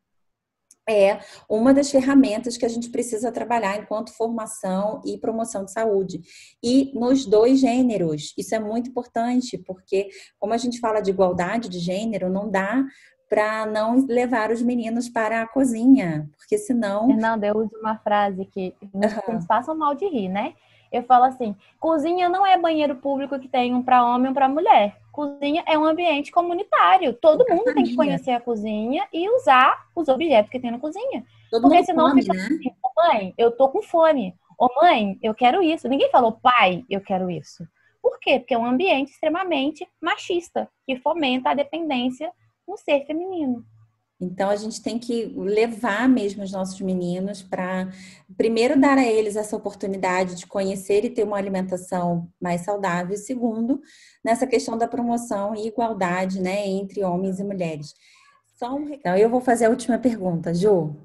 Speaker 1: é uma das ferramentas que a gente precisa trabalhar enquanto formação e promoção de saúde. E nos dois gêneros, isso é muito importante, porque como a gente fala de igualdade de gênero, não dá para não levar os meninos para a cozinha, porque senão...
Speaker 2: Fernanda, eu uso uma frase que meus pacientes passam mal de rir, né? Eu falo assim, cozinha não é banheiro público que tem um para homem e um para mulher. Cozinha é um ambiente comunitário. Todo mundo tem que conhecer a cozinha e usar os objetos que tem na cozinha. Porque senão fica assim, mãe, eu tô com fome. Ô mãe, eu quero isso. Ninguém falou, pai, eu quero isso. Por quê? Porque é um ambiente extremamente machista, que fomenta a dependência no ser feminino.
Speaker 1: Então, a gente tem que levar mesmo os nossos meninos para, primeiro, dar a eles essa oportunidade de conhecer e ter uma alimentação mais saudável. E, segundo, nessa questão da promoção e igualdade, né, entre homens e mulheres. Então, eu vou fazer a última pergunta, Ju.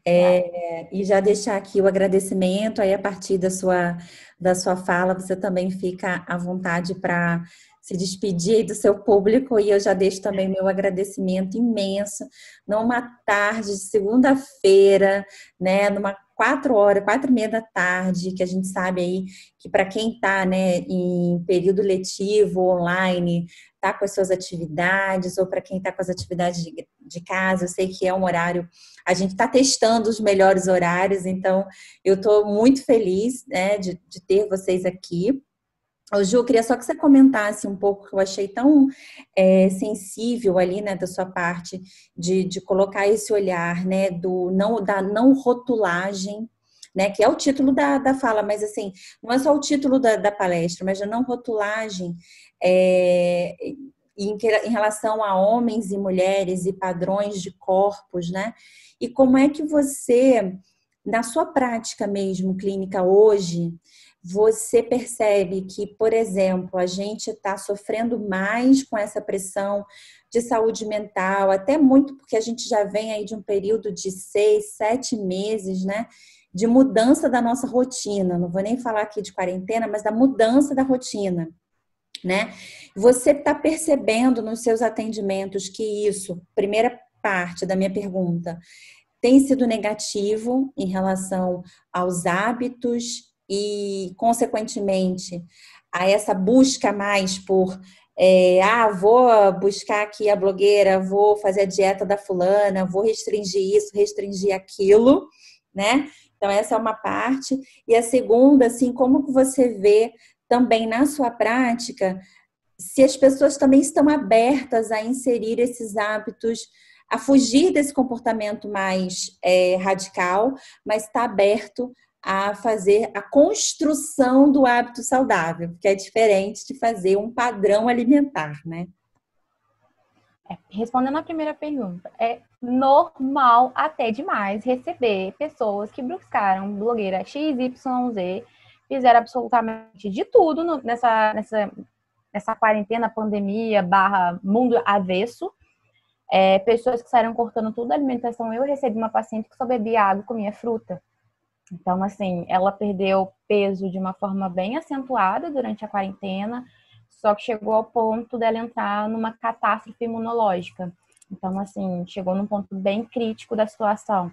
Speaker 1: E já deixar aqui o agradecimento, aí a partir da sua fala, você também fica à vontade para se despedir do seu público e eu já deixo também meu agradecimento imenso numa tarde de segunda-feira, né, numa 4h, 4h30 da tarde, que a gente sabe aí que para quem está, né, em período letivo, online, está com as suas atividades, ou para quem está com as atividades de casa, eu sei que é um horário, a gente está testando os melhores horários, então eu estou muito feliz, né, de ter vocês aqui. Ô, Ju, queria só que você comentasse um pouco, que eu achei tão sensível ali, né, da sua parte, de colocar esse olhar, né, da não rotulagem, né, que é o título da fala, mas assim, não é só o título da palestra, mas da não rotulagem em relação a homens e mulheres e padrões de corpos, né, e como é que você, na sua prática mesmo clínica hoje, você percebe que, por exemplo, a gente está sofrendo mais com essa pressão de saúde mental, até muito porque a gente já vem aí de um período de 6, 7 meses, né, de mudança da nossa rotina. Não vou nem falar aqui de quarentena, mas da mudança da rotina, né? Você está percebendo nos seus atendimentos que isso, primeira parte da minha pergunta, tem sido negativo em relação aos hábitos e, consequentemente, a essa busca mais por vou buscar aqui a blogueira, vou fazer a dieta da fulana, vou restringir isso, restringir aquilo, né? Então, essa é uma parte. E a segunda, assim, como que você vê também na sua prática, se as pessoas também estão abertas a inserir esses hábitos, a fugir desse comportamento mais radical, mas está aberto a fazer a construção do hábito saudável, que é diferente de fazer um padrão alimentar, né?
Speaker 2: Respondendo a primeira pergunta, é normal até demais receber pessoas que buscaram blogueira XYZ, fizeram absolutamente de tudo nessa quarentena, pandemia, /mundo avesso. Pessoas que saíram cortando tudo a alimentação. Eu recebi uma paciente que só bebia água e comia fruta. Então, assim, ela perdeu peso de uma forma bem acentuada durante a quarentena, só que chegou ao ponto dela entrar numa catástrofe imunológica. Então, assim, chegou num ponto bem crítico da situação.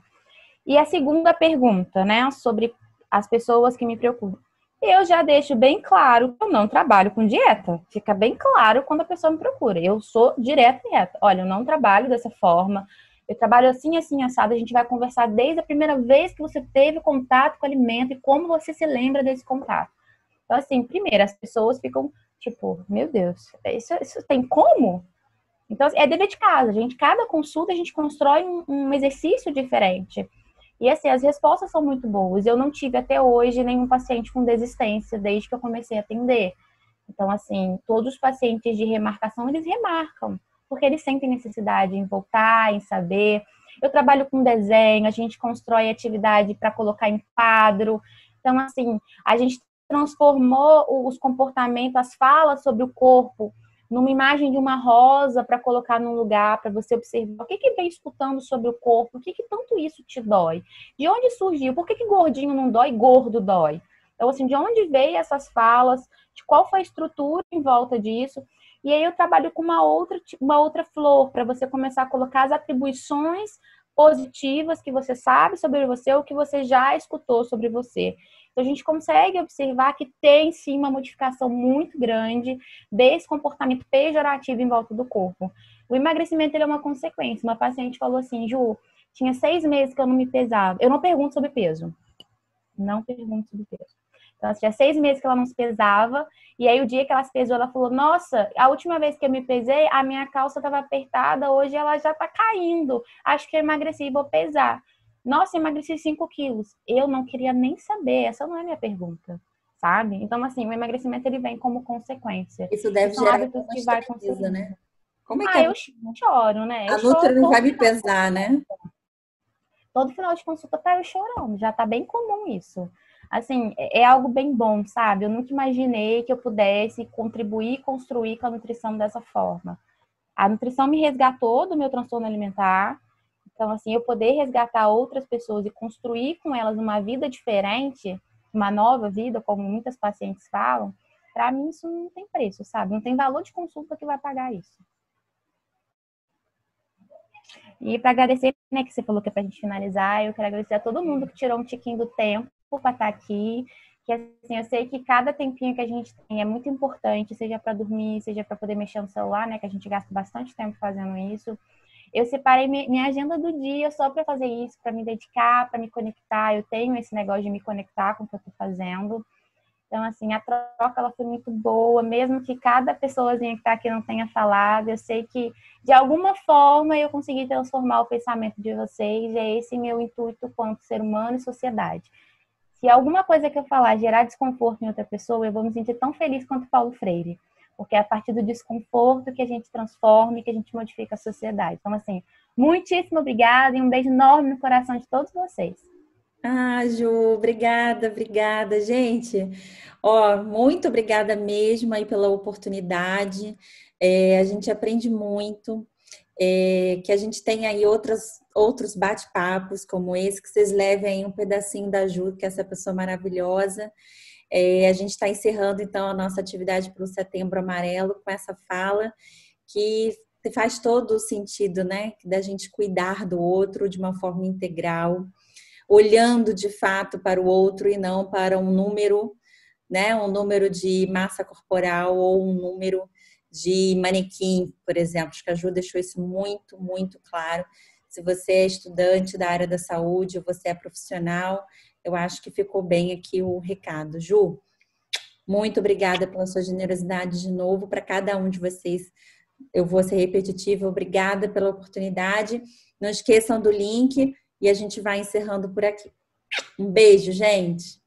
Speaker 2: E a segunda pergunta, né, sobre as pessoas que me preocupam. Eu já deixo bem claro que eu não trabalho com dieta. Fica bem claro quando a pessoa me procura. Eu sou direto e reta. Olha, eu não trabalho dessa forma. eu trabalho assim, assim, assado. A gente vai conversar desde a primeira vez que você teve contato com o alimento e como você se lembra desse contato. Então, assim, primeiro, as pessoas ficam tipo, meu Deus, isso tem como? Então, é dever de casa, gente. Cada consulta a gente constrói um exercício diferente. E assim, as respostas são muito boas. Eu não tive até hoje nenhum paciente com desistência desde que eu comecei a atender. Então, assim, todos os pacientes de remarcação, eles remarcam, porque eles sentem necessidade em voltar, em saber. Eu trabalho com desenho, a gente constrói atividade para colocar em quadro. Então, assim, a gente transformou os comportamentos, as falas sobre o corpo, numa imagem de uma rosa para colocar num lugar para você observar o que vem escutando sobre o corpo, o que tanto isso te dói, de onde surgiu, por que gordinho não dói, gordo dói. Então, assim, de onde veio essas falas, de qual foi a estrutura em volta disso. E aí eu trabalho com uma outra flor, para você começar a colocar as atribuições positivas que você sabe sobre você ou que você já escutou sobre você. Então, a gente consegue observar que tem, sim, uma modificação muito grande desse comportamento pejorativo em volta do corpo. O emagrecimento, ele é uma consequência. Uma paciente falou assim, Ju, tinha 6 meses que eu não me pesava. Eu não pergunto sobre peso. Não pergunto sobre peso. Então, tinha 6 meses que ela não se pesava. E aí, o dia que ela se pesou, ela falou, nossa, a última vez que eu me pesei, a minha calça estava apertada, hoje ela já está caindo. Acho que eu emagreci e vou pesar. Nossa, emagreci 5 quilos. Eu não queria nem saber. Essa não é a minha pergunta, sabe? Então, assim, o emagrecimento, ele vem como consequência.
Speaker 1: Isso deve
Speaker 2: São
Speaker 1: gerar
Speaker 2: hábitos
Speaker 1: uma
Speaker 2: que vai
Speaker 1: estranheza,
Speaker 2: construindo.
Speaker 1: né? Como é que
Speaker 2: Eu choro, né?
Speaker 1: a
Speaker 2: Eu
Speaker 1: Nutri
Speaker 2: choro
Speaker 1: não vai
Speaker 2: todo
Speaker 1: me pesar, né?
Speaker 2: final de consulta tá eu chorando. Já tá bem comum isso. Assim, é algo bem bom, sabe? Eu nunca imaginei que eu pudesse contribuir e construir com a nutrição dessa forma. A nutrição me resgatou do meu transtorno alimentar. Então, assim, eu poder resgatar outras pessoas e construir com elas uma vida diferente, uma nova vida, como muitas pacientes falam, para mim isso não tem preço, sabe? Não tem valor de consulta que vai pagar isso. E para agradecer, né, que você falou que é para a gente finalizar, eu quero agradecer a todo mundo que tirou um tiquinho do tempo para estar aqui. Que assim, eu sei que cada tempinho que a gente tem é muito importante, seja para dormir, seja para poder mexer no celular, né, que a gente gasta bastante tempo fazendo isso. Eu separei minha agenda do dia só para fazer isso, para me dedicar, para me conectar. Eu tenho esse negócio de me conectar com o que eu estou fazendo. Então, assim, a troca ela foi muito boa, mesmo que cada pessoazinha que está aqui não tenha falado, eu sei que, de alguma forma, eu consegui transformar o pensamento de vocês, e é esse meu intuito quanto ser humano e sociedade. Se alguma coisa que eu falar gerar desconforto em outra pessoa, eu vou me sentir tão feliz quanto Paulo Freire, porque é a partir do desconforto que a gente transforma e que a gente modifica a sociedade. Então, assim, muitíssimo obrigada e um beijo enorme no coração de todos vocês.
Speaker 1: Ah, Ju, obrigada, gente. Ó, muito obrigada mesmo aí pela oportunidade. A gente aprende muito, que a gente tenha aí outros bate-papos como esse, que vocês levem aí um pedacinho da Ju, que é essa pessoa maravilhosa. A gente está encerrando, então, a nossa atividade para o Setembro Amarelo com essa fala que faz todo o sentido, né? Da gente cuidar do outro de uma forma integral, olhando de fato para o outro e não para um número, né? Um número de massa corporal ou um número de manequim, por exemplo. Acho que a Ju deixou isso muito, muito claro. Se você é estudante da área da saúde ou você é profissional, eu acho que ficou bem aqui o recado. Ju, muito obrigada pela sua generosidade de novo para cada um de vocês. Eu vou ser repetitiva, obrigada pela oportunidade. Não esqueçam do link e a gente vai encerrando por aqui. Um beijo, gente!